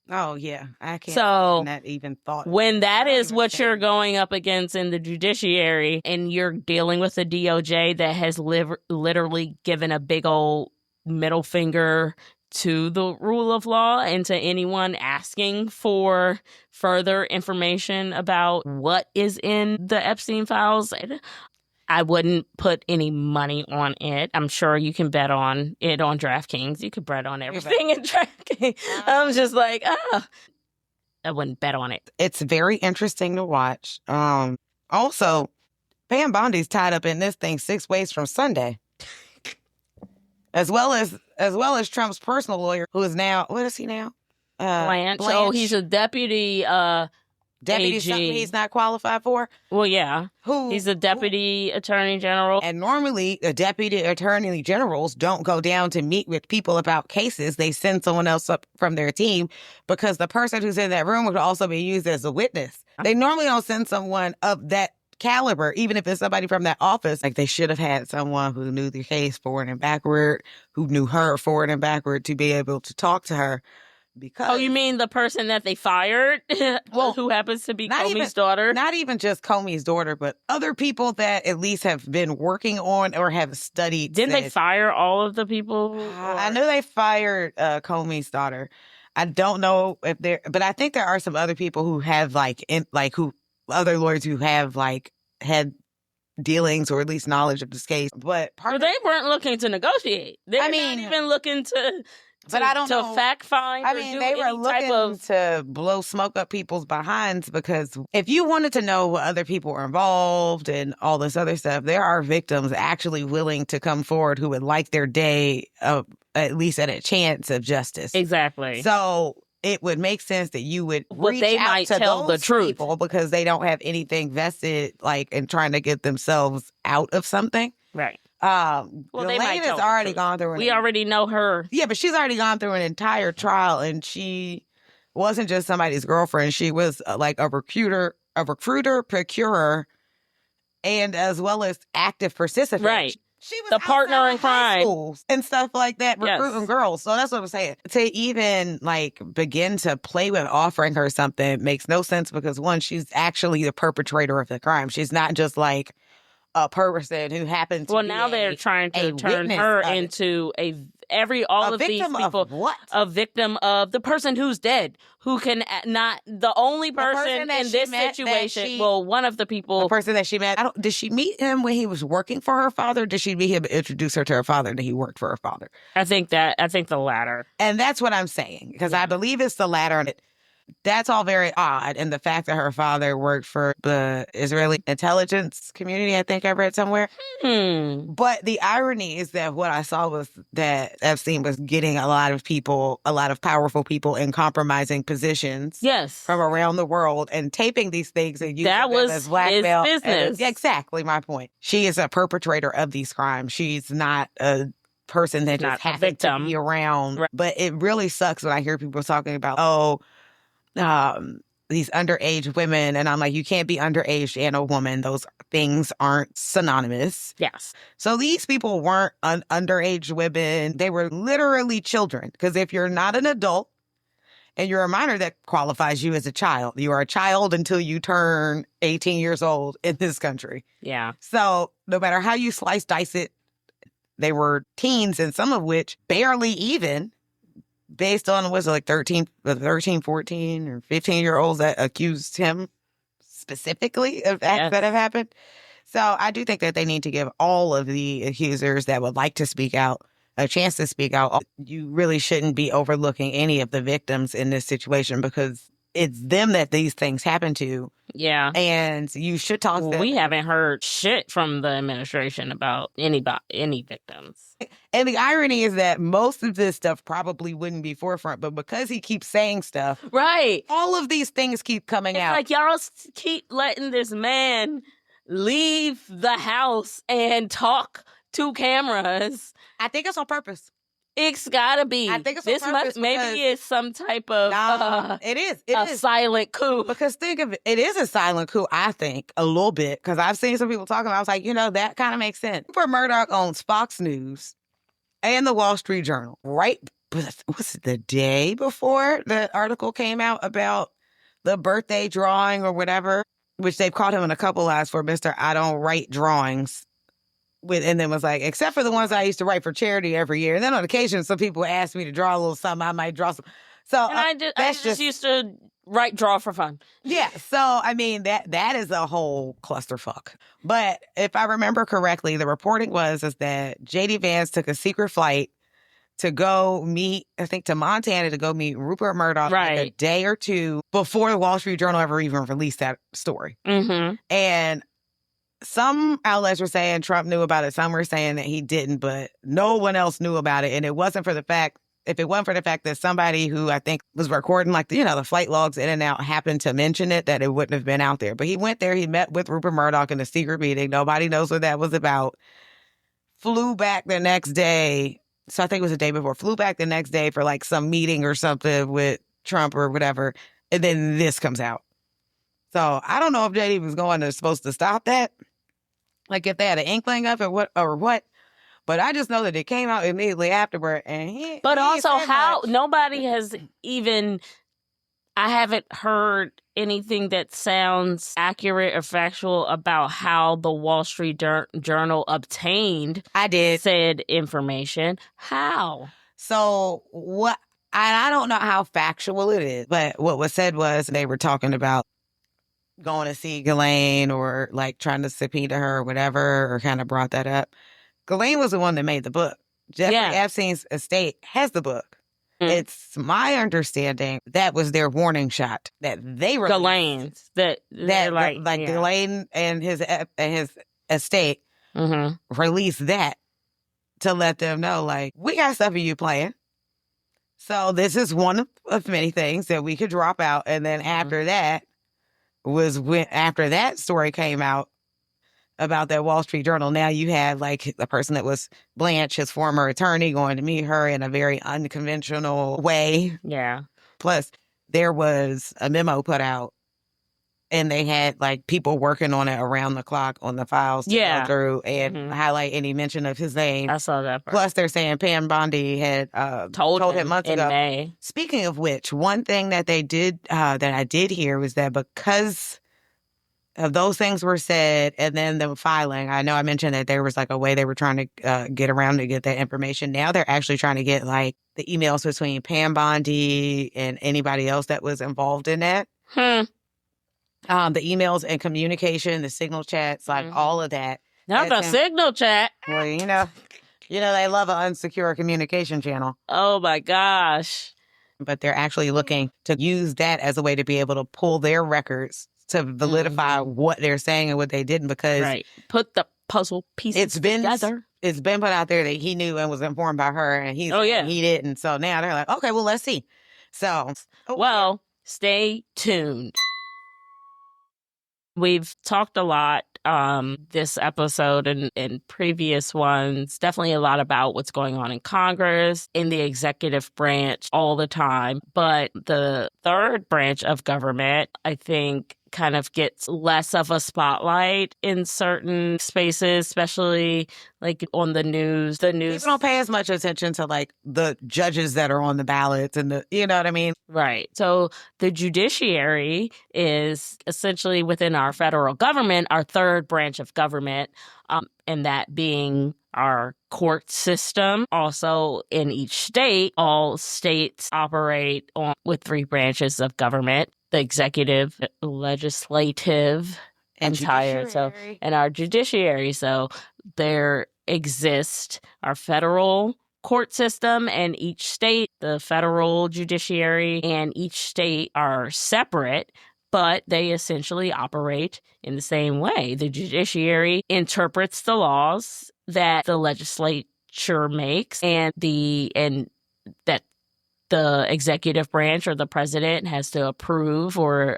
Oh, yeah. I can't. So not even thought. When that is what you're going up against in the judiciary and you're dealing with a DOJ that has literally given a big old middle finger to the rule of law and to anyone asking for further information about what is in the Epstein files. I wouldn't put any money on it. I'm sure you can bet on it on DraftKings. You could bet on everything in DraftKings. I'm just like, I wouldn't bet on it. It's very interesting to watch. Also, Pam Bondi's tied up in this thing 6 ways from Sunday. As well as Trump's personal lawyer, who is now, what is he now? Blanche. Oh, he's a deputy Deputy AG. Something he's not qualified for. Well, yeah. He's a deputy attorney general. And normally, the deputy attorney generals don't go down to meet with people about cases. They send someone else up from their team because the person who's in that room would also be used as a witness. They normally don't send someone of that caliber, even if it's somebody from that office. Like, they should have had someone who knew the case forward and backward, who knew her forward and backward to be able to talk to her. Because, oh, you mean the person that they fired? Well, who happens to be Comey's daughter? Not even just Comey's daughter, but other people that at least have been working on or have studied. Didn't they fire all of the people? I know they fired Comey's daughter. I don't know if but I think there are some other people who have other lawyers who have had dealings or at least knowledge of this case. But they weren't looking to negotiate. They're not even looking to. But I don't know. Fact find. I mean, they were looking to blow smoke up people's behinds, because if you wanted to know what other people were involved and all this other stuff, there are victims actually willing to come forward who would like their day of at least at a chance of justice. Exactly. So it would make sense that you would reach they out might to tell those the truth people because they don't have anything vested in trying to get themselves out of something. Right. They might has already gone through. We already know her. Yeah, but she's already gone through an entire trial, and she wasn't just somebody's girlfriend. She was a recruiter, procurer, and as well as active participant. Right. She was the partner in crime and stuff like that, recruiting girls. So that's what I'm saying. To even begin to play with offering her something makes no sense, because one, she's actually the perpetrator of the crime. She's not just a person who happens to be now they're trying to turn her into a victim of the person who's dead, who can not the only person in this situation. One of the people, the person that she met. Did she meet him when he was working for her father? Did she meet him, introduce her to her father, and he worked for her father? I think the latter, and that's what I'm saying, because I believe it's the latter. And that's all very odd. And the fact that her father worked for the Israeli intelligence community, I think I read somewhere. But the irony is that what I saw was that Epstein was getting a lot of powerful people in compromising positions. Yes. From around the world and taping these things and using them as blackmail. His business. Exactly my point. She is a perpetrator of these crimes. She's not a person that just happened to be around. Right. But it really sucks when I hear people talking about, these underage women. And I'm like, you can't be underage and a woman. Those things aren't synonymous. Yes. So these people weren't underage women. They were literally children. Because if you're not an adult and you're a minor, that qualifies you as a child. You are a child until you turn 18 years old in this country. Yeah. So no matter how you dice it, they were teens, and some of which barely even, based on, 13, 14, or 15-year-olds that accused him specifically of acts that have happened. So I do think that they need to give all of the accusers that would like to speak out a chance to speak out. You really shouldn't be overlooking any of the victims in this situation, because it's them that these things happen to. Yeah. And you should talk to them. We haven't heard shit from the administration about any victims. And the irony is that most of this stuff probably wouldn't be forefront, but because he keeps saying stuff, right, all of these things keep coming out. Like, y'all keep letting this man leave the house and talk to cameras. I think it's on purpose. It's gotta be. I think it's on purpose. Maybe it's some type of it is silent coup. Because think of it, it is a silent coup, I think, a little bit. Because I've seen some people talking about it. I was like, that kind of makes sense. Rupert Murdoch owns Fox News and the Wall Street Journal. Right? Was it the day before the article came out about the birthday drawing or whatever, which they've called him in a couple lies for Mr. I don't write drawings. and then was like, except for the ones I used to write for charity every year. And then on occasion, some people ask me to draw a little something. I might draw some. So I just used to draw for fun. Yeah. So, I mean, that is a whole clusterfuck. But if I remember correctly, the reporting is that J.D. Vance took a secret flight to go meet, I think, to Montana to go meet Rupert Murdoch like a day or two before the Wall Street Journal ever even released that story. Mm-hmm. And some outlets were saying Trump knew about it. Some were saying that he didn't, but no one else knew about it. And it wasn't for the fact, if it wasn't for the fact that somebody who I think was recording like, the flight logs in and out happened to mention it, that it wouldn't have been out there. But he went there, he met with Rupert Murdoch in a secret meeting. Nobody knows what that was about. Flew back the next day. So I think it was the day before. Flew back the next day for like some meeting or something with Trump or whatever. And then this comes out. So I don't know if JD was supposed to stop that. Like if they had an inkling of it or what. But I just know that it came out immediately afterward. And nobody has even, I haven't heard anything that sounds accurate or factual about how the Wall Street Journal obtained said information. How? So I don't know how factual it is, but what was said was they were talking about going to see Ghislaine or like trying to subpoena her or whatever, or kind of brought that up. Ghislaine was the one that made the book. Jeffrey Epstein's estate has the book. It's my understanding that was their warning shot that they released. Ghislaine's Ghislaine and his estate released that to let them know, like, we got stuff of you playing. So this is one of many things that we could drop out. And then after that after that story came out about that Wall Street Journal, now you had like the person that was Blanche, his former attorney, going to meet her in a very unconventional way. Yeah. Plus, there was a memo put out and they had like people working on it around the clock on the files to go through and highlight any mention of his name. I saw that part. Plus, they're saying Pam Bondi had told him months ago. May. Speaking of which, one thing that they did, that I did hear was that because of those things were said and then the filing, I know I mentioned that there was like a way they were trying to get around to get that information. Now they're actually trying to get like the emails between Pam Bondi and anybody else that was involved in that. The emails and communication, the signal chats, like all of that. Not the signal chat. Well, they love an unsecure communication channel. Oh my gosh. But they're actually looking to use that as a way to be able to pull their records to validify what they're saying and what they didn't, because put the puzzle pieces together. It's been put out there that he knew and was informed by her, and he didn't. So now they're like, okay, well, let's see. So, stay tuned. We've talked a lot this episode and previous ones, definitely a lot about what's going on in Congress, in the executive branch all the time. But the third branch of government, I think, kind of gets less of a spotlight in certain spaces, especially like on the news. People don't pay as much attention to like the judges that are on the ballots and you know what I mean? Right. So the judiciary is essentially within our federal government, our third branch of government, and that being our court system. Also in each state, all states operate with three branches of government: the executive, legislative, and our judiciary. So there exists our federal court system, and each state, the federal judiciary and each state are separate, but they essentially operate in the same way. The judiciary interprets the laws that the legislature makes, and that the executive branch or the president has to approve or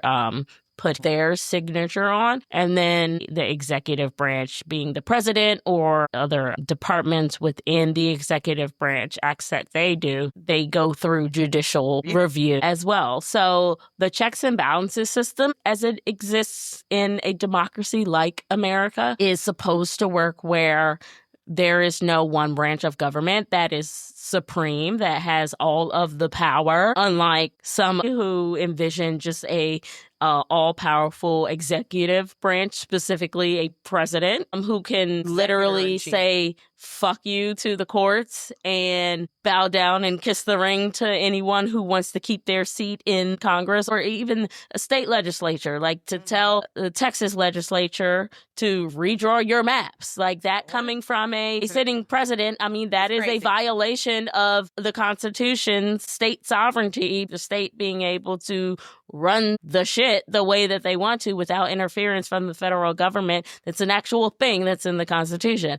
put their signature on. And then the executive branch, being the president or other departments within the executive branch, acts that they do, they go through judicial review as well. So the checks and balances system, as it exists in a democracy like America, is supposed to work where there is no one branch of government that is supreme that has all of the power, unlike some who envision just a all-powerful executive branch, specifically a president who can literally say fuck you to the courts and bow down and kiss the ring to anyone who wants to keep their seat in Congress or even a state legislature, like to tell the Texas legislature to redraw your maps. Like that coming from a sitting president, I mean, that is a violation of the Constitution, state sovereignty, the state being able to run the shit the way that they want to without interference from the federal government. That's an actual thing that's in the Constitution.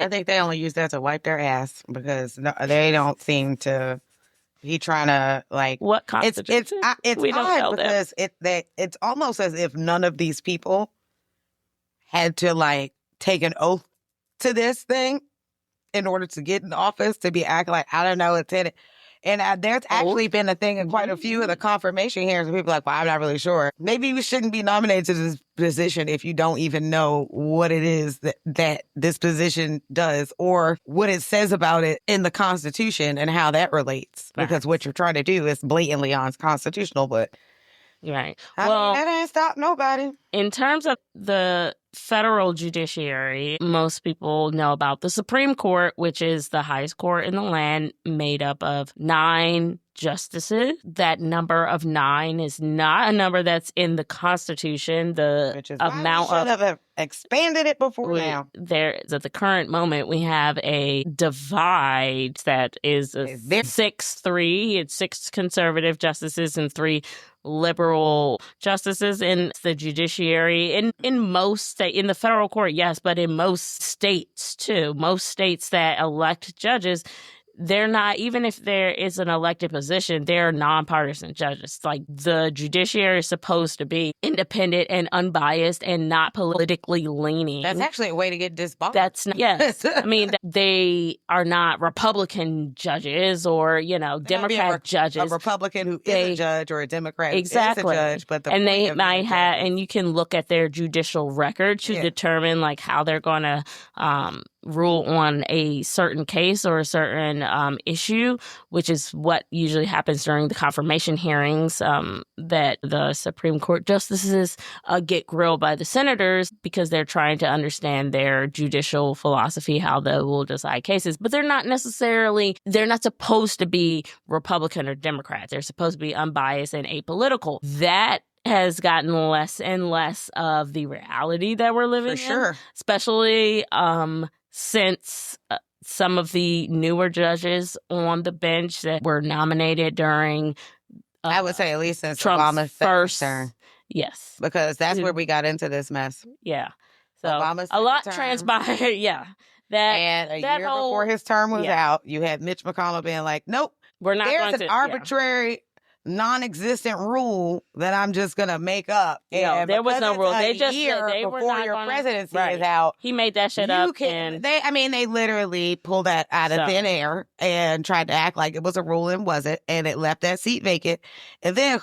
I think they only use that to wipe their ass because they don't seem to be trying to like what Constitution. It's we don't know because it's almost as if none of these people had to like take an oath to this thing in order to get in office to be acting like I don't know it's in it. And there's actually been a thing in quite a few of the confirmation hearings where people are like, well, I'm not really sure. Maybe you shouldn't be nominated to this position if you don't even know what it is that this position does or what it says about it in the Constitution and how that relates. Right. Because what you're trying to do is blatantly unconstitutional, but... Right. Well, that ain't stop nobody. In terms of the federal judiciary, most people know about the Supreme Court, which is the highest court in the land, made up of 9 justices. That number of 9 is not a number that's in the Constitution. The amount why we should have expanded it before now. At the current moment, we have a divide that is 6-3. It's 6 conservative justices and 3 liberal justices in the judiciary. In most in the federal court, yes, but in most states too. Most states that elect judges, they're not, even if there is an elected position, they're nonpartisan judges. Like the judiciary is supposed to be independent and unbiased and not politically leaning. That's actually a way to get disbarred. That's not, yes. I mean, they are not Republican judges or, Democrat judges. A Republican who is a judge or a Democrat exactly. who is a judge. But they might have, and you can look at their judicial record to determine like how they're going to rule on a certain case or a certain issue, which is what usually happens during the confirmation hearings, that the Supreme Court justices get grilled by the senators because they're trying to understand their judicial philosophy, how they will decide cases. But they're not supposed to be Republican or Democrat. They're supposed to be unbiased and apolitical. That has gotten less and less of the reality that we're living in, especially since some of the newer judges on the bench that were nominated during I would say at least since Trump's Obama's first term. Yes. Because that's where we got into this mess. Yeah. So a lot transpired. Yeah. And a year before his term was out, you had Mitch McConnell being like, nope, we're not there's an arbitrary non-existent rule that I'm just gonna make up. Yeah, there was no rule. They just said they before were not your gonna, presidency is out. He made that shit up. They literally pulled that out of thin air and tried to act like it was a rule and wasn't, and it left that seat vacant. And then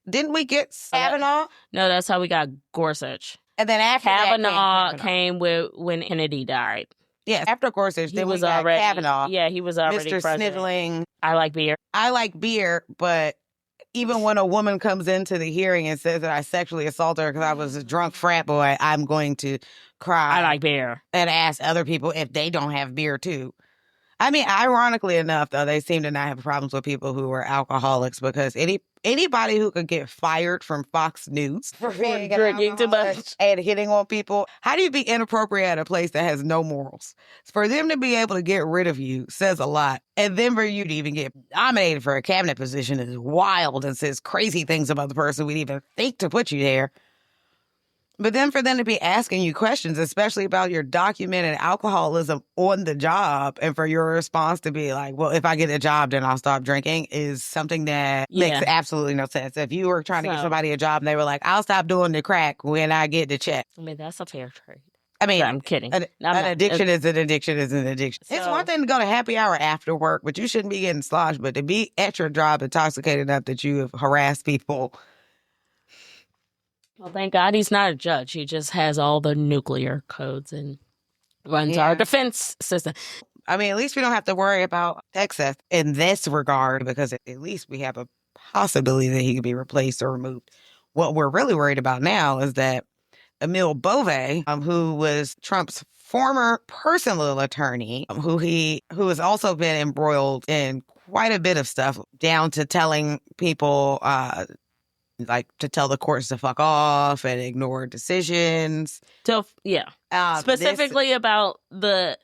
didn't we get Kavanaugh? No, that's how we got Gorsuch. And then after Kavanaugh came when Kennedy died. Yes, after Gorsuch, then we got Kavanaugh. Yeah, he was already Mr. president. Sniveling. I like beer, but even when a woman comes into the hearing and says that I sexually assaulted her because I was a drunk frat boy, I'm going to cry. I like beer. And ask other people if they don't have beer too. I mean, ironically enough, though, they seem to not have problems with people who are alcoholics because anybody who could get fired from Fox News for drinking too much and hitting on people, how do you be inappropriate at a place that has no morals? For them to be able to get rid of you says a lot. And then for you to even get nominated for a cabinet position is wild and says crazy things about the person we'd even think to put you there. But then for them to be asking you questions, especially about your documented alcoholism on the job, and for your response to be like, well, if I get a job, then I'll stop drinking, is something that makes absolutely no sense. If you were trying to give somebody a job and they were like, I'll stop doing the crack when I get the check. I mean, that's a fair trade. I mean, I'm kidding. An addiction is an addiction is an addiction. So, it's one thing to go to happy hour after work, but you shouldn't be getting sloshed. But to be at your job intoxicated enough that you have harassed people. Well, thank God he's not a judge. He just has all the nuclear codes and runs our defense system. I mean, at least we don't have to worry about Texas in this regard, because at least we have a possibility that he could be replaced or removed. What we're really worried about now is that Emil Bove, who was Trump's former personal attorney, who has also been embroiled in quite a bit of stuff, down to telling people like to tell the courts to fuck off and ignore decisions. So specifically about the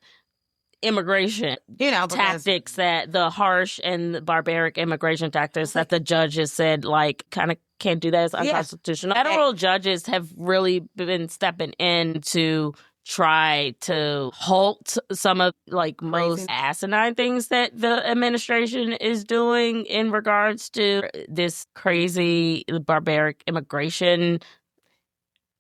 immigration, tactics, that the harsh and barbaric immigration tactics that the judges said, like, kind of can't do that, as unconstitutional. Federal judges have really been stepping in to try to halt some of most asinine things that the administration is doing in regards to this crazy barbaric immigration.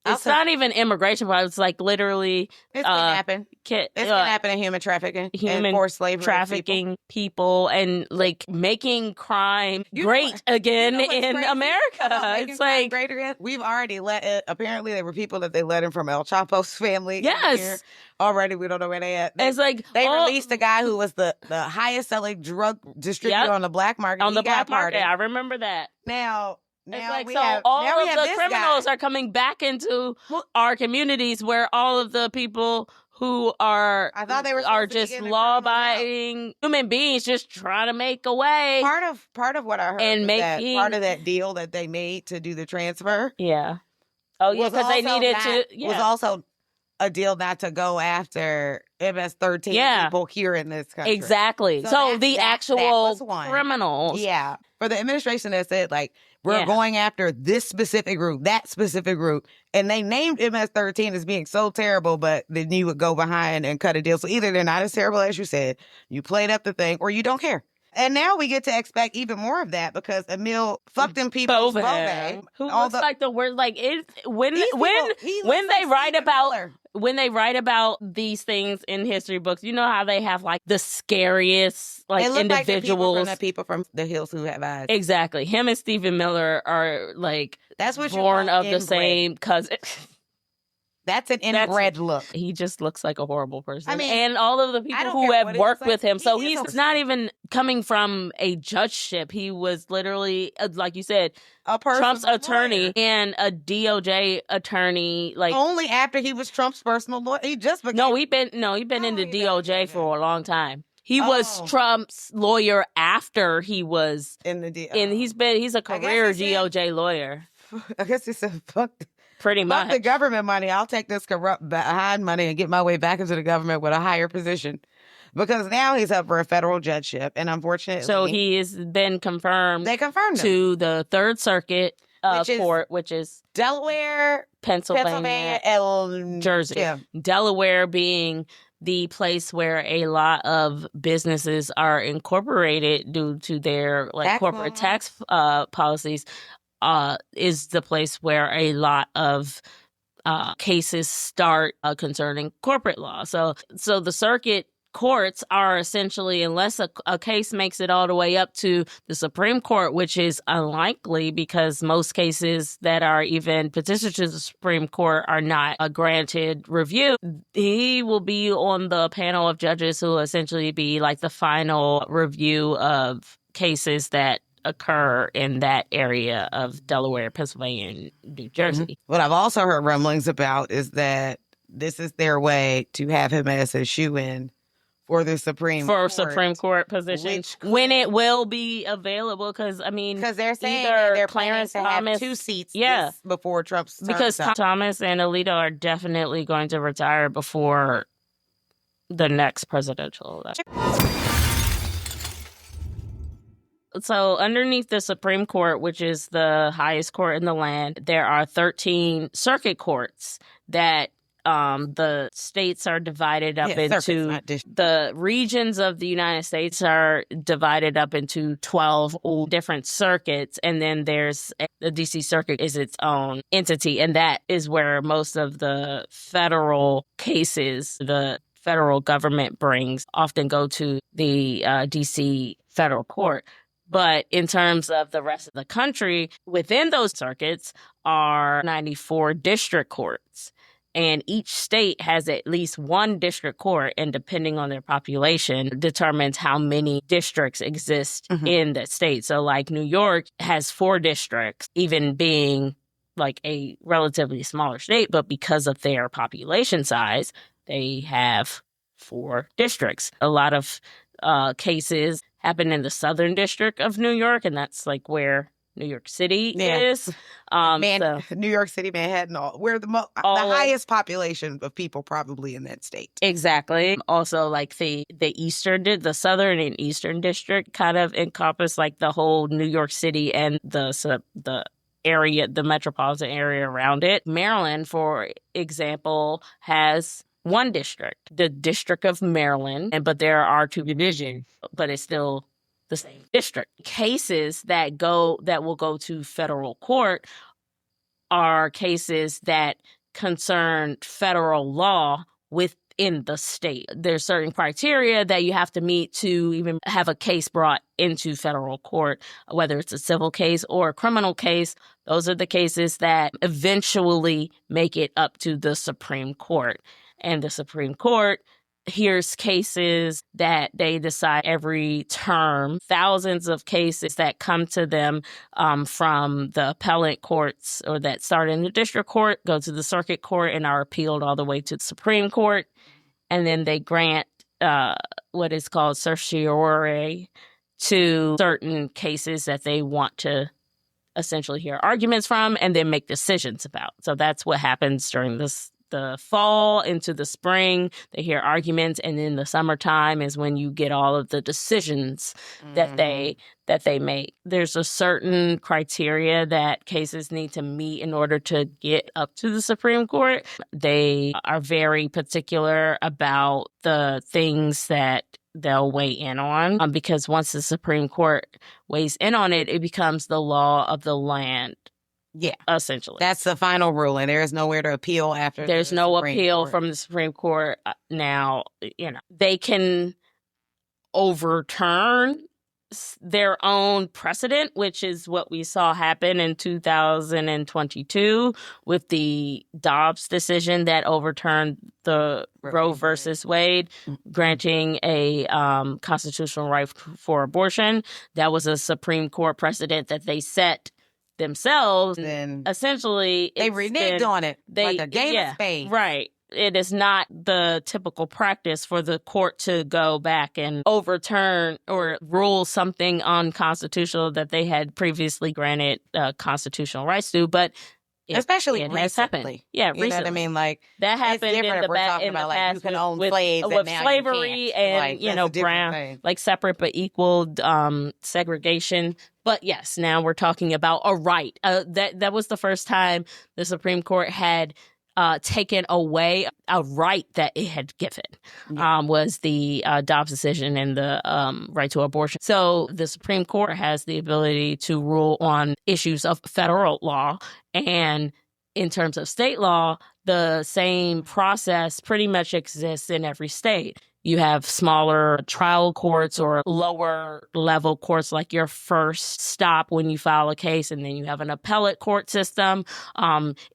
It's not even immigration, but it's like literally it's gonna happen. It's gonna happen in human trafficking, and forced slavery, trafficking people, and like making crime great again in America. It's like great again. We've already let it. Apparently, there were people that they let in from El Chapo's family. Yes. Here. Already, we don't know where they at. It's like they released a guy who was the highest selling drug distributor on the black market. On the black market, I remember that. Now all of the criminals are coming back into our communities, where all of the people who are just law-abiding human beings just trying to make a way. Part of what I heard and part of that deal that they made to do the transfer. Yeah. Oh yeah, because they needed to. Yeah. Was also a deal not to go after MS-13 people here in this country. Exactly. So the actual criminals. Yeah. For the administration that said, like, we're going after this specific group, that specific group. And they named MS-13 as being so terrible, but then you would go behind and cut a deal. So either they're not as terrible as you said, you played up the thing, or you don't care. And now we get to expect even more of that, because Emil fucked them people. Who looks like the word, like, when they write about these things in history books, you know how they have like the scariest individuals, like people from the hills who have eyes. Exactly. Him and Stephen Miller are like born of the same cousin. That's an inbred look. He just looks like a horrible person. I mean, and all of the people who have worked with him. So he's not even coming from a judgeship. He was literally, like you said, Trump's attorney and a DOJ attorney. Like, only after he was Trump's personal lawyer. He just became... he'd been in the DOJ for a long time. He was Trump's lawyer after he was in the and he's a career DOJ lawyer. I guess he said, fuck. Pretty much. Fuck the government money. I'll take this corrupt behind money and get my way back into the government with a higher position. Because now he's up for a federal judgeship, and unfortunately... So he has been confirmed... They confirmed him. ...to the Third Circuit court, which is... Delaware, Pennsylvania, and Jersey. Yeah. Delaware being the place where a lot of businesses are incorporated due to their corporate tax policies. Is the place where a lot of cases start concerning corporate law. So the circuit courts are essentially, unless a case makes it all the way up to the Supreme Court, which is unlikely because most cases that are even petitioned to the Supreme Court are not granted review. He will be on the panel of judges who will essentially be like the final review of cases that occur in that area of Delaware, Pennsylvania, and New Jersey. Mm-hmm. What I've also heard rumblings about is that this is their way to have him as a shoo-in for the Supreme Court position, when it will be available. Because they're saying they're Clarence to have 2 seats before Trump's term. Because Thomas and Alito are definitely going to retire before the next presidential election. So underneath the Supreme Court, which is the highest court in the land, there are 13 circuit courts that the states are divided up into. The regions of the United States are divided up into 12 different circuits. And then there's the D.C. Circuit is its own entity. And that is where most of the federal cases the federal government brings often go to the D.C. federal court. But in terms of the rest of the country, within those circuits are 94 district courts. And each state has at least one district court, and depending on their population, determines how many districts exist in that state. So like New York has 4 districts, even being like a relatively smaller state, but because of their population size, they have 4 districts. A lot of cases happen in the Southern District of New York, and that's like where New York City is. New York City, Manhattan, we're the highest population of people probably in that state. Exactly. Also, like the Southern and Eastern District kind of encompass like the whole New York City and the area, the metropolitan area around it. Maryland, for example, has 1 district, the District of Maryland, but there are 2 divisions, but it's still the same district. Cases that will go to federal court are cases that concern federal law within the state. There's certain criteria that you have to meet to even have a case brought into federal court, whether it's a civil case or a criminal case. Those are the cases that eventually make it up to the Supreme Court. And the Supreme Court hears cases that they decide every term, thousands of cases that come to them from the appellate courts or that start in the district court, go to the circuit court, and are appealed all the way to the Supreme Court. And then they grant what is called certiorari to certain cases that they want to essentially hear arguments from and then make decisions about. So that's what happens during the fall into the spring. They hear arguments, and then the summertime is when you get all of the decisions that they make. There's a certain criteria that cases need to meet in order to get up to the Supreme Court. They are very particular about the things that they'll weigh in on, because once the Supreme Court weighs in on it, it becomes the law of the land. Yeah, essentially. That's the final ruling. There is nowhere to appeal after. There's no appeal from the Supreme Court. Now, they can overturn their own precedent, which is what we saw happen in 2022 with the Dobbs decision that overturned the Roe versus Wade, granting a constitutional right for abortion. That was a Supreme Court precedent that they set themselves. Then essentially they reneged on it like a game of spades. Right. It is not the typical practice for the court to go back and overturn or rule something unconstitutional that they had previously granted constitutional rights to, but especially it recently. Has happened. Yeah, recently. You know what I mean? Like that happened in the past you can own with slaves with slavery and brown, like separate but equal segregation. But yes, now we're talking about a right. That was the first time the Supreme Court had taken away a right that it had given, was the Dobbs decision and the right to abortion. So the Supreme Court has the ability to rule on issues of federal law. And in terms of state law, the same process pretty much exists in every state. You have smaller trial courts or lower level courts, like your first stop when you file a case, and then you have an appellate court system.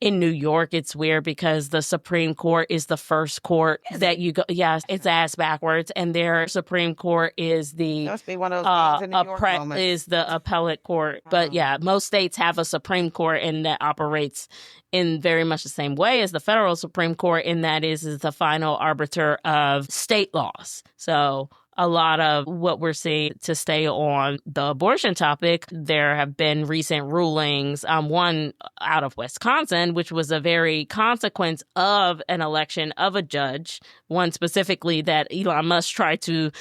In New York, it's weird because the Supreme Court is the first court that you go. Yes, it's ass backwards, and their Supreme Court is the must be one of those things in New York is the appellate court. But yeah, most states have a Supreme Court, and that operates in very much the same way as the federal Supreme Court, in that is the final arbiter of state laws. So a lot of what we're seeing, to stay on the abortion topic, there have been recent rulings, one out of Wisconsin, which was a very consequence of an election of a judge, one specifically that Elon Musk tried to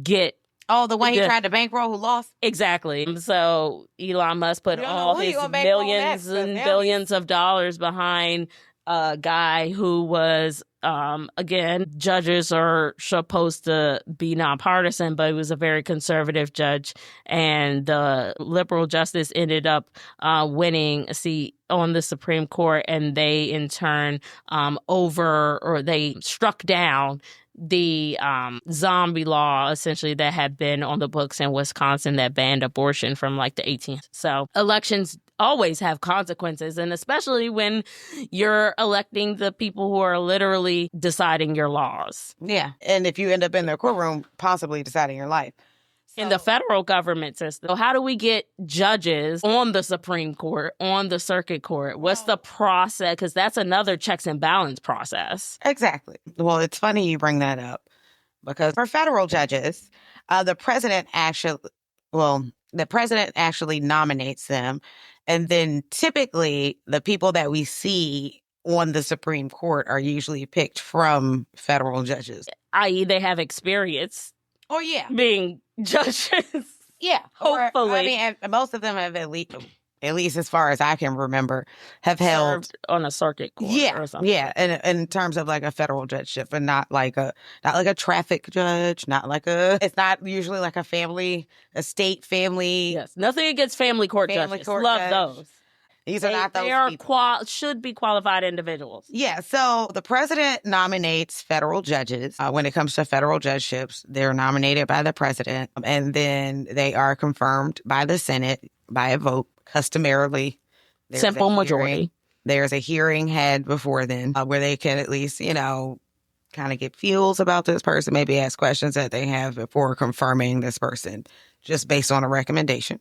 get. Oh, the one he tried to bankroll who lost? Exactly. So Elon Musk put all his millions and billions of dollars behind a guy who was, again, judges are supposed to be nonpartisan, but he was a very conservative judge. And the liberal justice ended up winning a seat on the Supreme Court, and they in turn they struck down the zombie law, essentially, that had been on the books in Wisconsin that banned abortion from like the 18th. So elections always have consequences, and especially when you're electing the people who are literally deciding your laws. Yeah. And if you end up in their courtroom, possibly deciding your life. In the federal government system. So how do we get judges on the Supreme Court, on the circuit court? What's the process? Because that's another checks and balance process. Exactly. Well, it's funny you bring that up because for federal judges, the president actually nominates them. And then typically the people that we see on the Supreme Court are usually picked from federal judges. I.e. they have experience. Oh, yeah. Being judges. Yeah. Hopefully. And most of them have at least as far as I can remember, have held on a circuit court or something. Yeah. And in terms of like a federal judgeship, and not like a traffic judge, it's not usually like a state family. Yes. Nothing against family court judges. Love those. These are not those people. Should be qualified individuals. Yeah. So the president nominates federal judges. When it comes to federal judgeships, they're nominated by the president, and then they are confirmed by the Senate by a vote. Customarily, simple majority. There's a hearing had before then where they can at least, kind of get feels about this person, maybe ask questions that they have before confirming this person just based on a recommendation.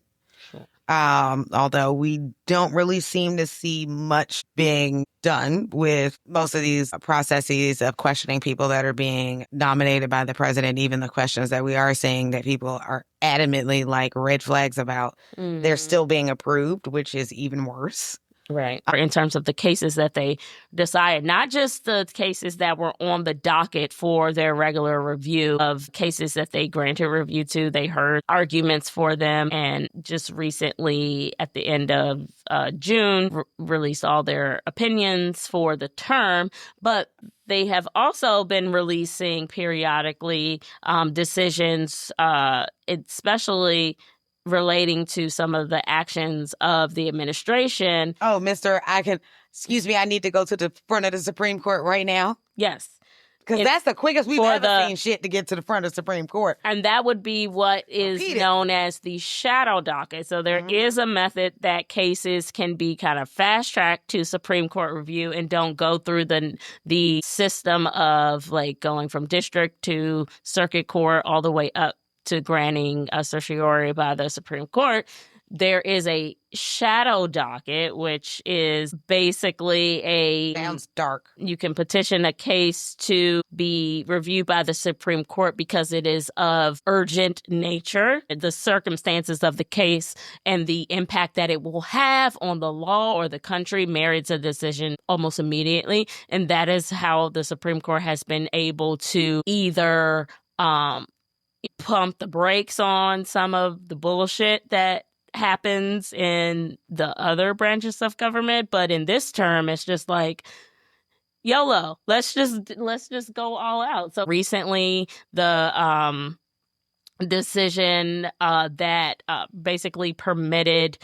Although we don't really seem to see much being done with most of these processes of questioning people that are being nominated by the president, even the questions that we are seeing that people are adamantly like red flags about, they're still being approved, which is even worse. Right. In terms of the cases that they decided, not just the cases that were on the docket for their regular review of cases that they granted review to, they heard arguments for them, and just recently at the end of June released all their opinions for the term. But they have also been releasing periodically decisions, especially relating to some of the actions of the administration. Oh, excuse me, I need to go to the front of the Supreme Court right now. Yes. Because that's the quickest we've ever seen shit to get to the front of the Supreme Court. And that would be what is known as the shadow docket. So there is a method that cases can be kind of fast-tracked to Supreme Court review and don't go through the system of like going from district to circuit court all the way up to granting a certiorari by the Supreme Court. There is a shadow docket, which is basically sounds dark. You can petition a case to be reviewed by the Supreme Court because it is of urgent nature. The circumstances of the case and the impact that it will have on the law or the country merits a decision almost immediately. And that is how the Supreme Court has been able to either pump the brakes on some of the bullshit that happens in the other branches of government, but in this term it's just like YOLO, let's just go all out. So recently the decision that basically permitted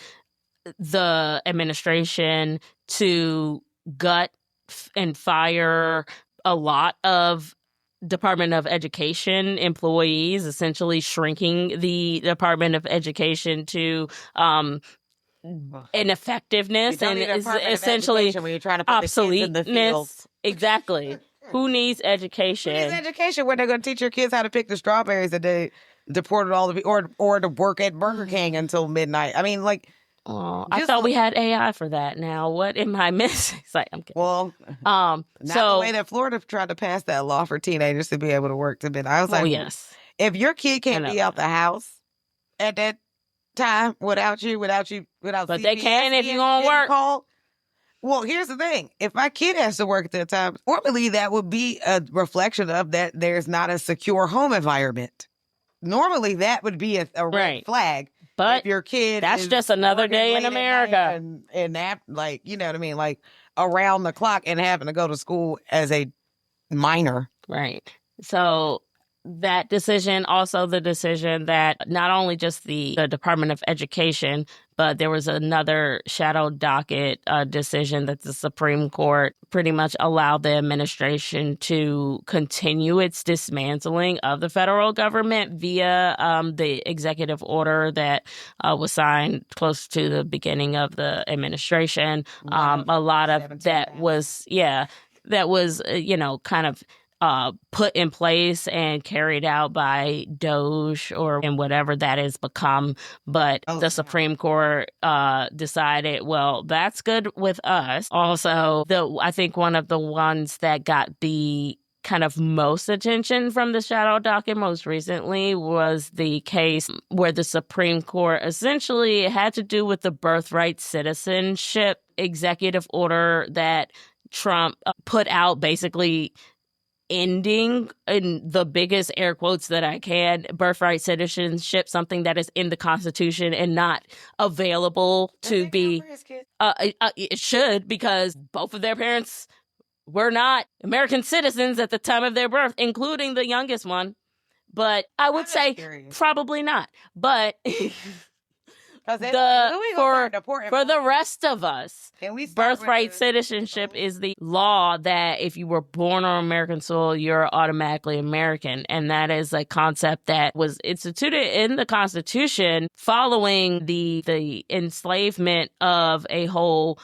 the administration to gut and fire a lot of Department of Education employees, essentially shrinking the Department of Education to ineffectiveness and essentially when you're trying to put obsoleteness. The kids in the field. Exactly. Who needs education? Who needs education when they're going to teach your kids how to pick the strawberries that they deported all the or to work at Burger King until midnight? I mean, like. Oh, I thought we had AI for that. Now, what am I missing? It's like, I'm kidding. Well, not the way that Florida tried to pass that law for teenagers to be able to work to midnight. I was like, yes. If your kid can't be out the house at that time without but CPS, they can if you're gonna work. Well, here's the thing: if my kid has to work at that time, normally that would be a reflection of that there's not a secure home environment. Normally, that would be a red flag. But if your kid that's just another day in America. And that, like, you know what I mean? Like, around the clock and having to go to school as a minor. Right. So that decision, also the decision that not only just the Department of Education, but there was another shadow docket decision that the Supreme Court pretty much allowed the administration to continue its dismantling of the federal government via the executive order that was signed close to the beginning of the administration. A lot of that was, kind of put in place and carried out by Doge and whatever that has become. But the Supreme Court decided, well, that's good with us. Also, I think one of the ones that got the kind of most attention from the shadow docket most recently was the case where the Supreme Court essentially had to do with the birthright citizenship executive order that Trump put out, basically ending, in the biggest air quotes that I can, birthright citizenship, something that is in the Constitution and not available to be. It should, because both of their parents were not American citizens at the time of their birth, including the youngest one. But I would say probably not. But for the rest of us, birthright citizenship is the law that if you were born on American soil, you're automatically American. And that is a concept that was instituted in the Constitution following the enslavement of a whole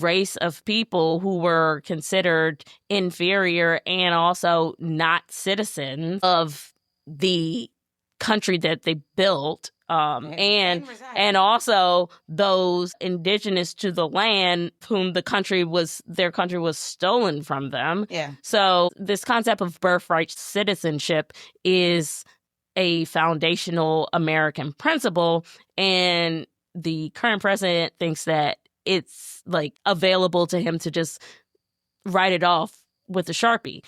race of people who were considered inferior and also not citizens of the country that they built. And also those indigenous to the land whom their country was stolen from them. Yeah. So this concept of birthright citizenship is a foundational American principle, and the current president thinks that it's like available to him to just write it off with a Sharpie.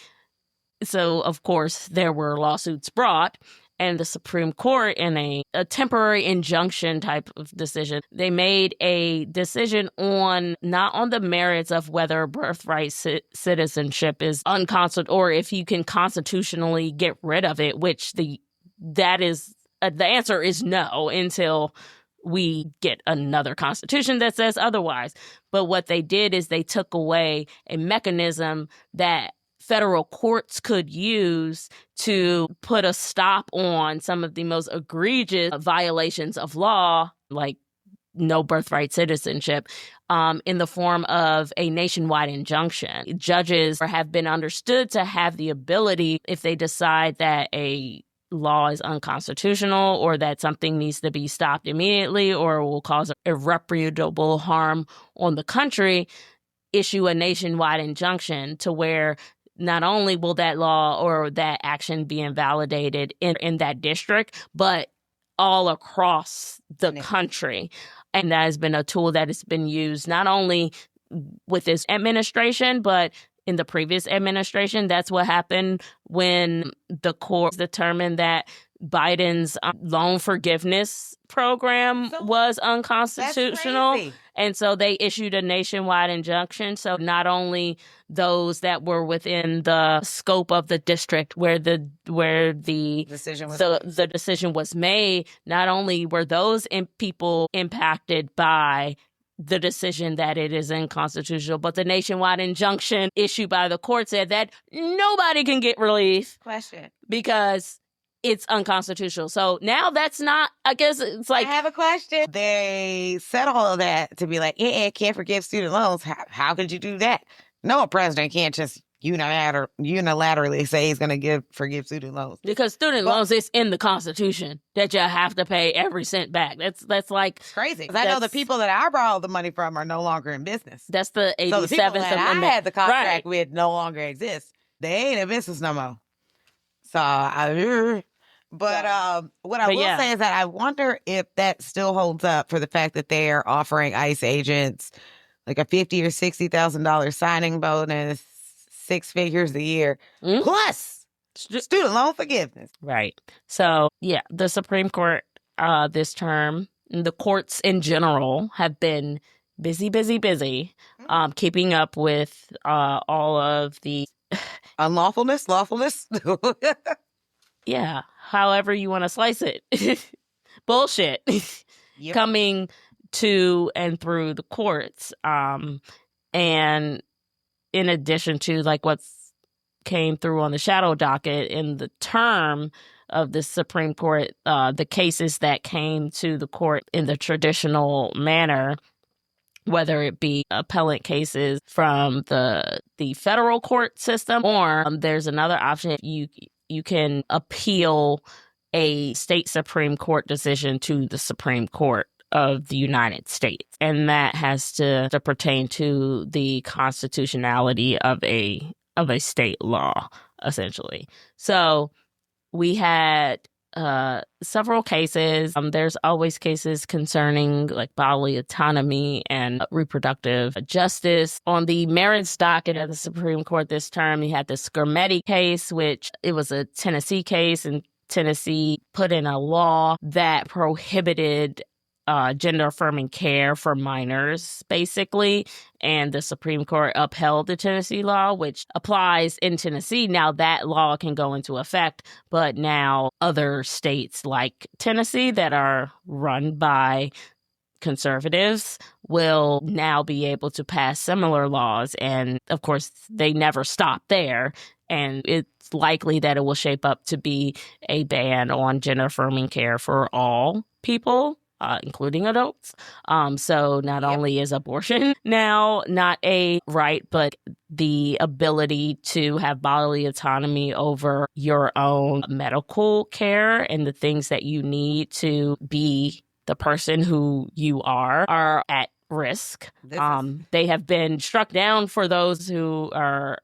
So of course there were lawsuits brought. And the Supreme Court, in a temporary injunction type of decision, they made a decision not on the merits of whether birthright citizenship is unconstitutional or if you can constitutionally get rid of it, which the answer is no until we get another constitution that says otherwise. But what they did is they took away a mechanism that federal courts could use to put a stop on some of the most egregious violations of law, like no birthright citizenship, in the form of a nationwide injunction. Judges have been understood to have the ability, if they decide that a law is unconstitutional or that something needs to be stopped immediately or will cause irreparable harm on the country, issue a nationwide injunction to where not only will that law or that action be invalidated in that district, but all across the country. And that has been a tool that has been used not only with this administration, but in the previous administration. That's what happened when the court determined that Biden's loan forgiveness program was unconstitutional. And so they issued a nationwide injunction. So not only those that were within the scope of the district where the decision was made, not only were those people impacted by the decision that it is unconstitutional, but the nationwide injunction issued by the court said that nobody can get relief. Because it's unconstitutional. So now that's not, I guess it's like... I have a question. They said all of that to be like, can't forgive student loans. How could you do that? No, a president can't just unilaterally say he's going to forgive student loans. Because student loans is in the Constitution that you have to pay every cent back. That's like... It's crazy. Because I know the people that I borrowed the money from are no longer in business. That's the 87th So the people that Amendment. I had the contract with no longer exist. They ain't in business no more. So what I will say is that I wonder if that still holds up for the fact that they are offering ICE agents like a $50,000 or $60,000 signing bonus, 6 figures a year, plus student loan forgiveness. Right. So the Supreme Court this term, the courts in general have been busy, keeping up with all of the lawfulness. Yeah, however you want to slice it. Bullshit. Coming to and through the courts. And in addition to like what's came through on the shadow docket in the term of the Supreme Court, the cases that came to the court in the traditional manner, whether it be appellate cases from the federal court system, or there's another option. You can appeal a state Supreme Court decision to the Supreme Court of the United States. And that has to pertain to the constitutionality of a state law, essentially. So we had several cases. There's always cases concerning like bodily autonomy and reproductive justice. On the merits docket of the Supreme Court this term, you had the Skermeti case, which it was a Tennessee case, and Tennessee put in a law that prohibited gender-affirming care for minors, basically. And the Supreme Court upheld the Tennessee law, which applies in Tennessee. Now that law can go into effect, but now other states like Tennessee that are run by conservatives will now be able to pass similar laws. And of course, they never stop there. And it's likely that it will shape up to be a ban on gender-affirming care for all people, including adults. So not only is abortion now not a right, but the ability to have bodily autonomy over your own medical care and the things that you need to be the person who you are at risk. They have been struck down for those who are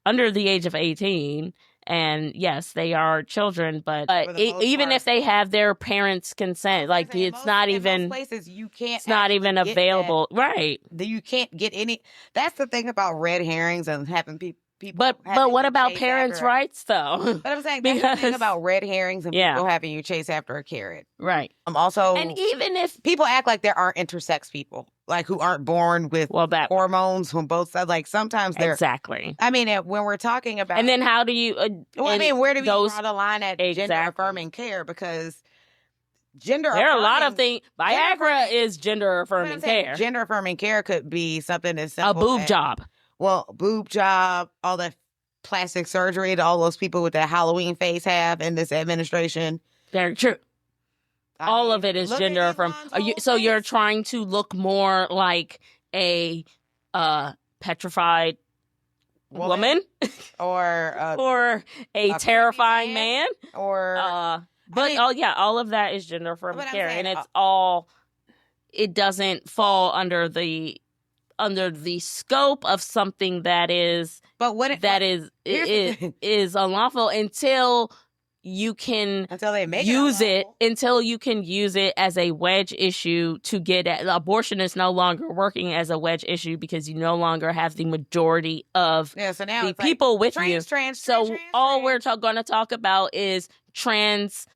under the age of 18. And yes, they are children, but even if they have their parents' consent, like it's not even in most places you can't. It's not even available, right? You can't get any. That's the thing about red herrings and having people. But what about parents' rights, though? But I'm saying that's the thing about red herrings and people having you chase after a carrot, right? Also, and even if people act like there aren't intersex people, like who aren't born with hormones from both sides, like sometimes they're exactly. I mean, when we're talking about, and then how do you? Where do we draw the line at gender affirming care? Because there are a lot of things. Viagra is gender affirming care. Gender affirming care could be something as simple a boob job. Well, boob job, all the plastic surgery that all those people with that Halloween face have in this administration. Very true. All of it is gender affirming. So you're trying to look more like a petrified woman? or a terrifying man? Or all of that is gender affirming care, and it doesn't fall under the scope of something that is is unlawful until you can use it as a wedge issue to get at. Abortion is no longer working as a wedge issue because you no longer have the majority of the people with you. All we're going to talk about is trans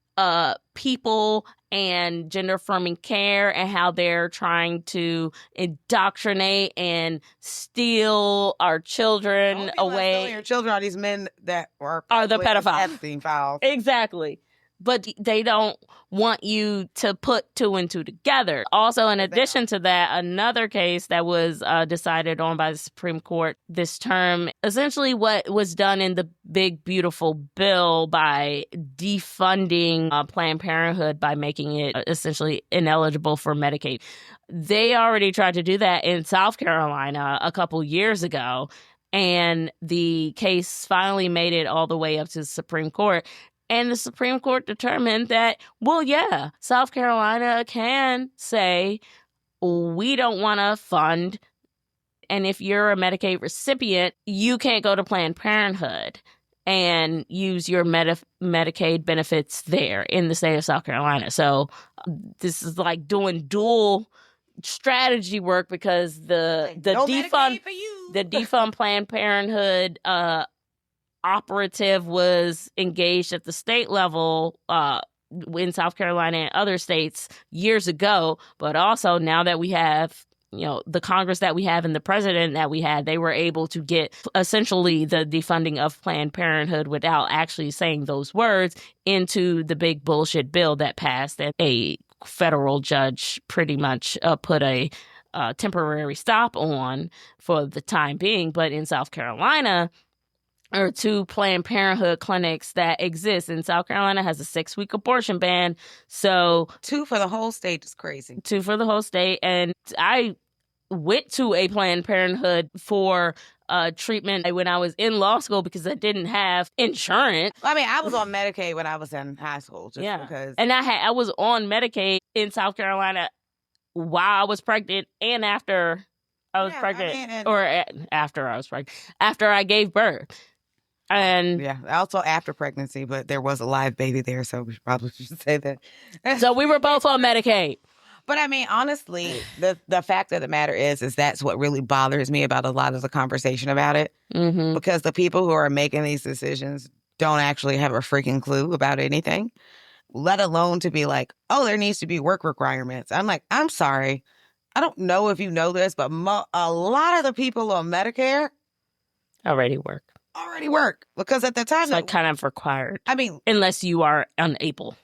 people and gender affirming care and how they're trying to indoctrinate and steal our children away. Stealing your children are these men that are the pedophiles. Epstein files. Exactly. But they don't want you to put two and two together. Also, in addition to that, another case that was decided on by the Supreme Court this term, essentially what was done in the big, beautiful bill by defunding Planned Parenthood by making it essentially ineligible for Medicaid. They already tried to do that in South Carolina a couple years ago, and the case finally made it all the way up to the Supreme Court. And the Supreme Court determined that, South Carolina can say, we don't want to fund. And if you're a Medicaid recipient, you can't go to Planned Parenthood and use your Medicaid benefits there in the state of South Carolina. So this is like doing dual strategy work because the defund Planned Parenthood operative was engaged at the state level in South Carolina and other states years ago, but also now that we have the Congress that we have and the president that we had, they were able to get essentially the defunding of Planned Parenthood without actually saying those words into the big bullshit bill that passed at a federal judge pretty much put a temporary stop on for the time being. But in South Carolina, there are 2 Planned Parenthood clinics that exist. And South Carolina has a 6-week abortion ban. So 2 for the whole state is crazy. 2 for the whole state. And I went to a Planned Parenthood for treatment when I was in law school because I didn't have insurance. I mean, I was on Medicaid when I was in high school. Because... And I was on Medicaid in South Carolina while I was pregnant and after I was pregnant. After I was pregnant. After I gave birth. And also after pregnancy, but there was a live baby there, so we probably should say that. So we were both on Medicaid. But I mean, honestly, the fact of the matter is that's what really bothers me about a lot of the conversation about it. Mm-hmm. Because the people who are making these decisions don't actually have a freaking clue about anything, let alone to be like, oh, there needs to be work requirements. I'm like, I'm sorry. I don't know if you know this, but a lot of the people on Medicare already work. Because at the time... It's like kind of required. I mean... Unless you are unable.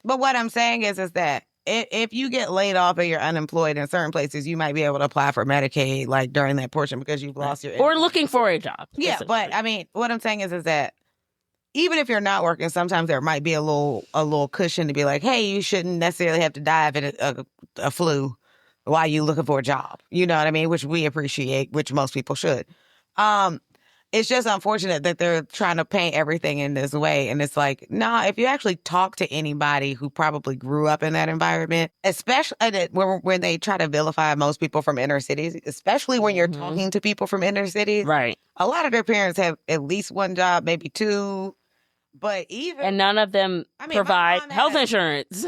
But what I'm saying is that if you get laid off and you're unemployed in certain places, you might be able to apply for Medicaid like during that portion because you've lost your income. Or looking for a job. Yeah, but I mean, what I'm saying is that even if you're not working, sometimes there might be a little cushion to be like, hey, you shouldn't necessarily have to die of a flu while you're looking for a job. You know what I mean? Which we appreciate, which most people should. It's just unfortunate that they're trying to paint everything in this way. And it's like, nah, if you actually talk to anybody who probably grew up in that environment, especially when they try to vilify most people from inner cities, especially when you're talking to people from inner cities. Right. A lot of their parents have at least 1 job, maybe 2. But and none of them provide health insurance.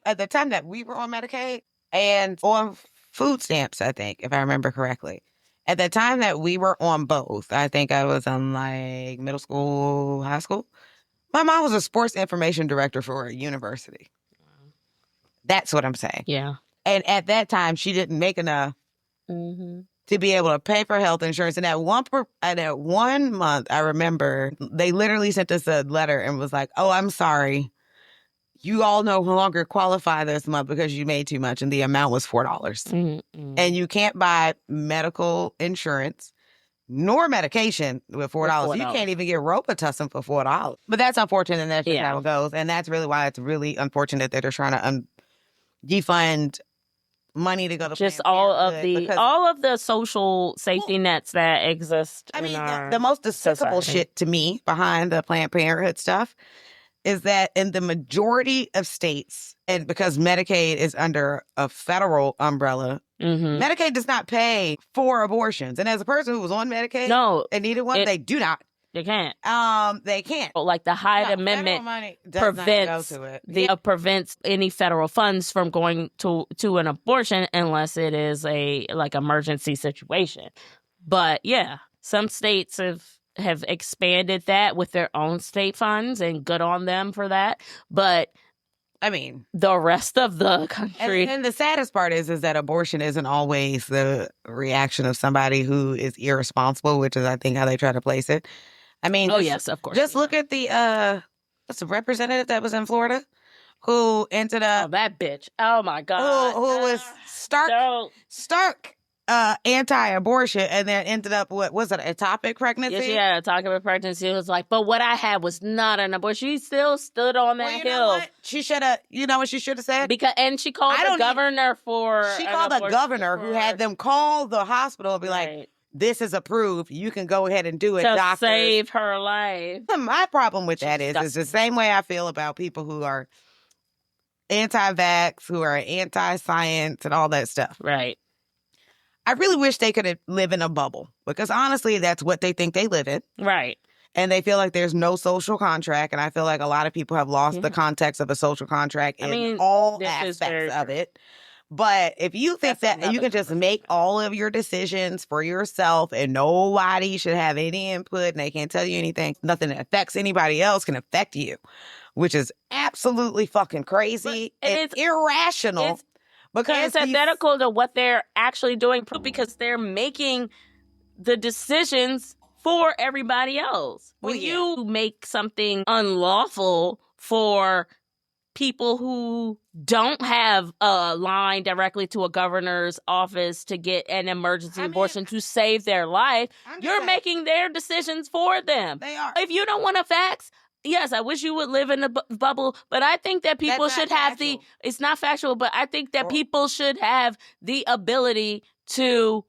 At the time that we were on Medicaid and on food stamps, I think, if I remember correctly. At the time that we were on both, I think I was on like middle school, high school. My mom was a sports information director for a university. That's what I'm saying. Yeah. And at that time, she didn't make enough to be able to pay for health insurance. And at one month, I remember they literally sent us a letter and was like, oh, I'm sorry. You all no longer qualify this month because you made too much, and the amount was $4. And you can't buy medical insurance nor medication with $4. You can't even get Robitussin for $4. But that's unfortunate, and that's just how it goes. And that's really why it's really unfortunate that they're trying to defund money to go to just all of the social safety nets that exist. I mean, the most despicable shit to me behind the Planned Parenthood stuff is that in the majority of states, and because Medicaid is under a federal umbrella, Medicaid does not pay for abortions. And as a person who was on Medicaid and needed one, they do not. They can't. They can't. Like the Hyde Amendment prevents any federal funds from going to an abortion unless it is a like emergency situation. But yeah, some states have expanded that with their own state funds, and good on them for that. But I mean, the rest of the country. And the saddest part is that abortion isn't always the reaction of somebody who is irresponsible, which is, I think, how they try to place it. I mean, yes, of course. Just look at the representative that was in Florida who ended up. Oh, that bitch. Oh my God. Who was stark anti-abortion, and then ended up was it ectopic pregnancy? Yeah, she had ectopic pregnancy. It was like, but what I had was not an abortion. She still stood on that hill. Know what? She should have. You know what she should have said? She called the governor for. She called the governor who had them call the hospital and be like, "This is approved. You can go ahead and do it, to save her life." My problem with that is the same way I feel about people who are anti-vax, who are anti-science, and all that stuff. Right. I really wish they could live in a bubble, because honestly, that's what they think they live in. Right. And they feel like there's no social contract. And I feel like a lot of people have lost the context of a social contract in all aspects of it. But if you think that you can just make all of your decisions for yourself and nobody should have any input and they can't tell you anything, nothing that affects anybody else can affect you, which is absolutely fucking crazy. It's irrational. Because it's antithetical to what they're actually doing, because they're making the decisions for everybody else. When you make something unlawful for people who don't have a line directly to a governor's office to get an emergency abortion to save their life. You're making their decisions for them. They are. If you don't want to fax, yes, I wish you would live in a bubble, but I think that people should have it's not factual, but I think that people should have the ability to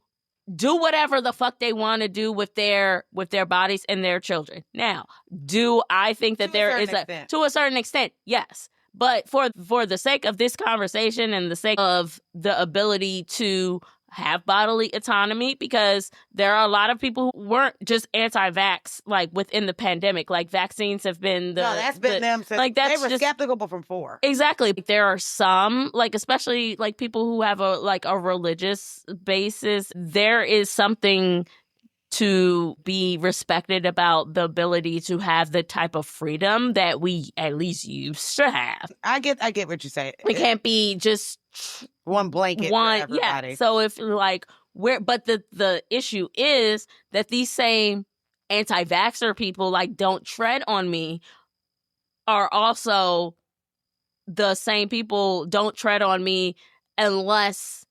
do whatever the fuck they want to do with their bodies and their children. Now, do I think that there is to a certain extent, yes. But for the sake of this conversation and the sake of the ability to have bodily autonomy, because there are a lot of people who weren't just anti-vax, like, within the pandemic. Like, vaccines have been that's been them since like, they were skeptical from before. Exactly. There are some, like, especially, like, people who have a religious basis. There is something to be respected about the ability to have the type of freedom that we at least used to have. I get what you say. It can't be just one blanket for everybody. Yeah. So if but the issue is that these same anti-vaxxer people, like, don't tread on me, are also the same people don't tread on me unless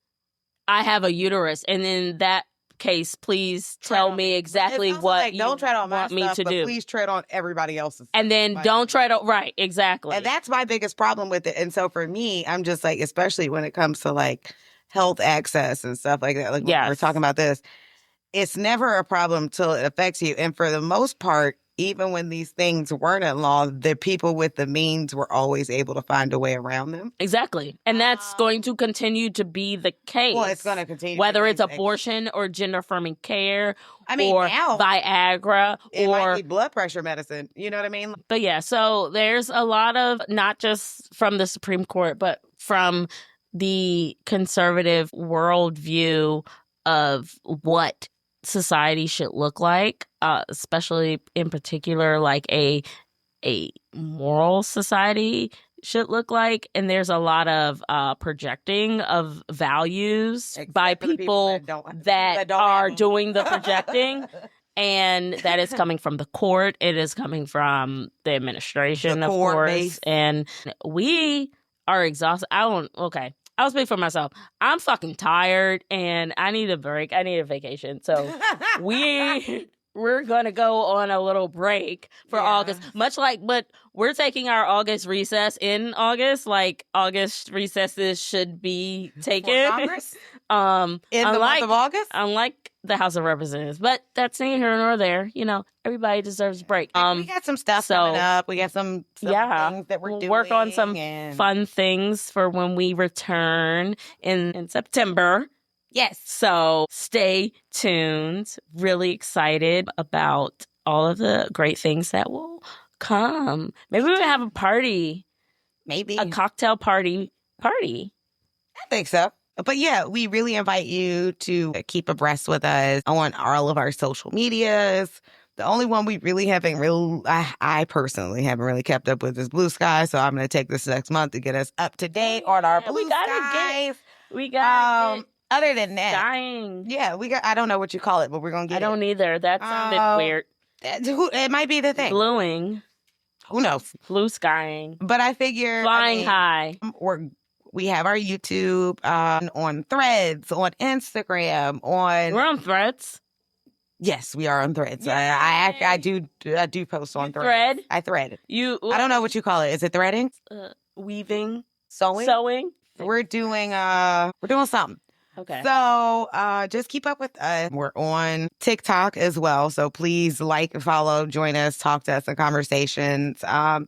I have a uterus, and in that case, please tell me exactly what you don't tread on want me to do. Please tread on everybody else's. And then don't tread on, right, exactly. And that's my biggest problem with it. And so for me, I'm just like, especially when it comes to like health access and stuff like that, like when we're talking about this, it's never a problem till it affects you. And for the most part, even when these things weren't in law, the people with the means were always able to find a way around them. Exactly. And that's going to continue to be the case. Well, it's going to continue. Whether it's abortion or gender-affirming care or now, Viagra it might be blood pressure medicine. You know what I mean? But yeah, so there's a lot of, not just from the Supreme Court, but from the conservative worldview of what society should look like, especially in particular, like a moral society should look like. And there's a lot of projecting of values by people that are doing the projecting. And that is coming from the court. It is coming from the administration, of course. And we are exhausted. I'll speak for myself. I'm fucking tired and I need a break. I need a vacation. So we're going to go on a little break for August. But we're taking our August recess in August. Like, August recesses should be taken. For Congress? In the month of August? Unlike the House of Representatives. But that's neither here nor there. You know, everybody deserves a break. We got some stuff coming up. We got some things that we're doing. Work on some fun things for when we return in September. Yes. So stay tuned. Really excited about all of the great things that will come. Maybe we'll have a party. Maybe. A cocktail party. I think so. But yeah, we really invite you to keep abreast with us on all of our social medias. The only one we really I personally haven't really kept up with is Blue Sky. So I'm going to take this next month to get us up to date on our Blue Skies. We got other than that, skying. Yeah, I don't know what you call it, but we're going to get I don't either. That sounded weird. It might be the thing. Bluing. Who knows? Blue skying. But I figure flying high. We have our YouTube on Threads, on Instagram, We're on Threads. Yes, we are on Threads. I do post on Threads. Thread? I thread. I don't know what you call it. Is it threading? Weaving. Sewing. We're doing something. Okay. So just keep up with us. We're on TikTok as well. So please like, follow, join us, talk to us in conversations. But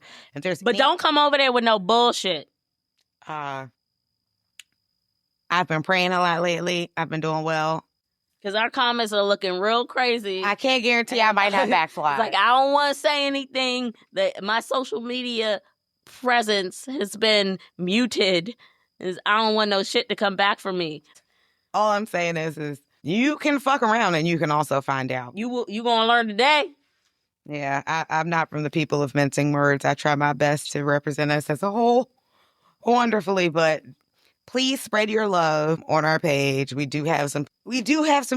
don't come over there with no bullshit. I've been praying a lot lately. I've been doing well. Because our comments are looking real crazy. I can't guarantee I might not backslide. It's like, I don't want to say anything. That my social media presence has been muted. I don't want no shit to come back from me. All I'm saying is you can fuck around and you can also find out. You gonna learn today? Yeah, I'm not from the people of mincing words. I try my best to represent us as a whole wonderfully, but please spread your love on our page. We do have some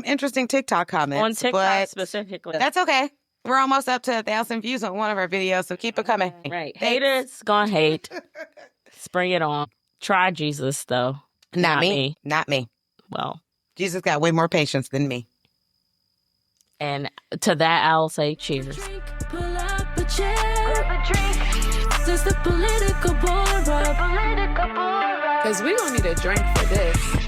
interesting TikTok comments. On TikTok specifically. That's okay. We're almost up to 1,000 views on one of our videos, so keep it coming. Right. Haters gonna hate. Bring it on. Try Jesus, though. Not me. Not me. Well, Jesus got way more patience than me. And to that, I'll say cheers. Pull up a chair. Grab a drink. Since the political board up. Because we gonna need a drink for this.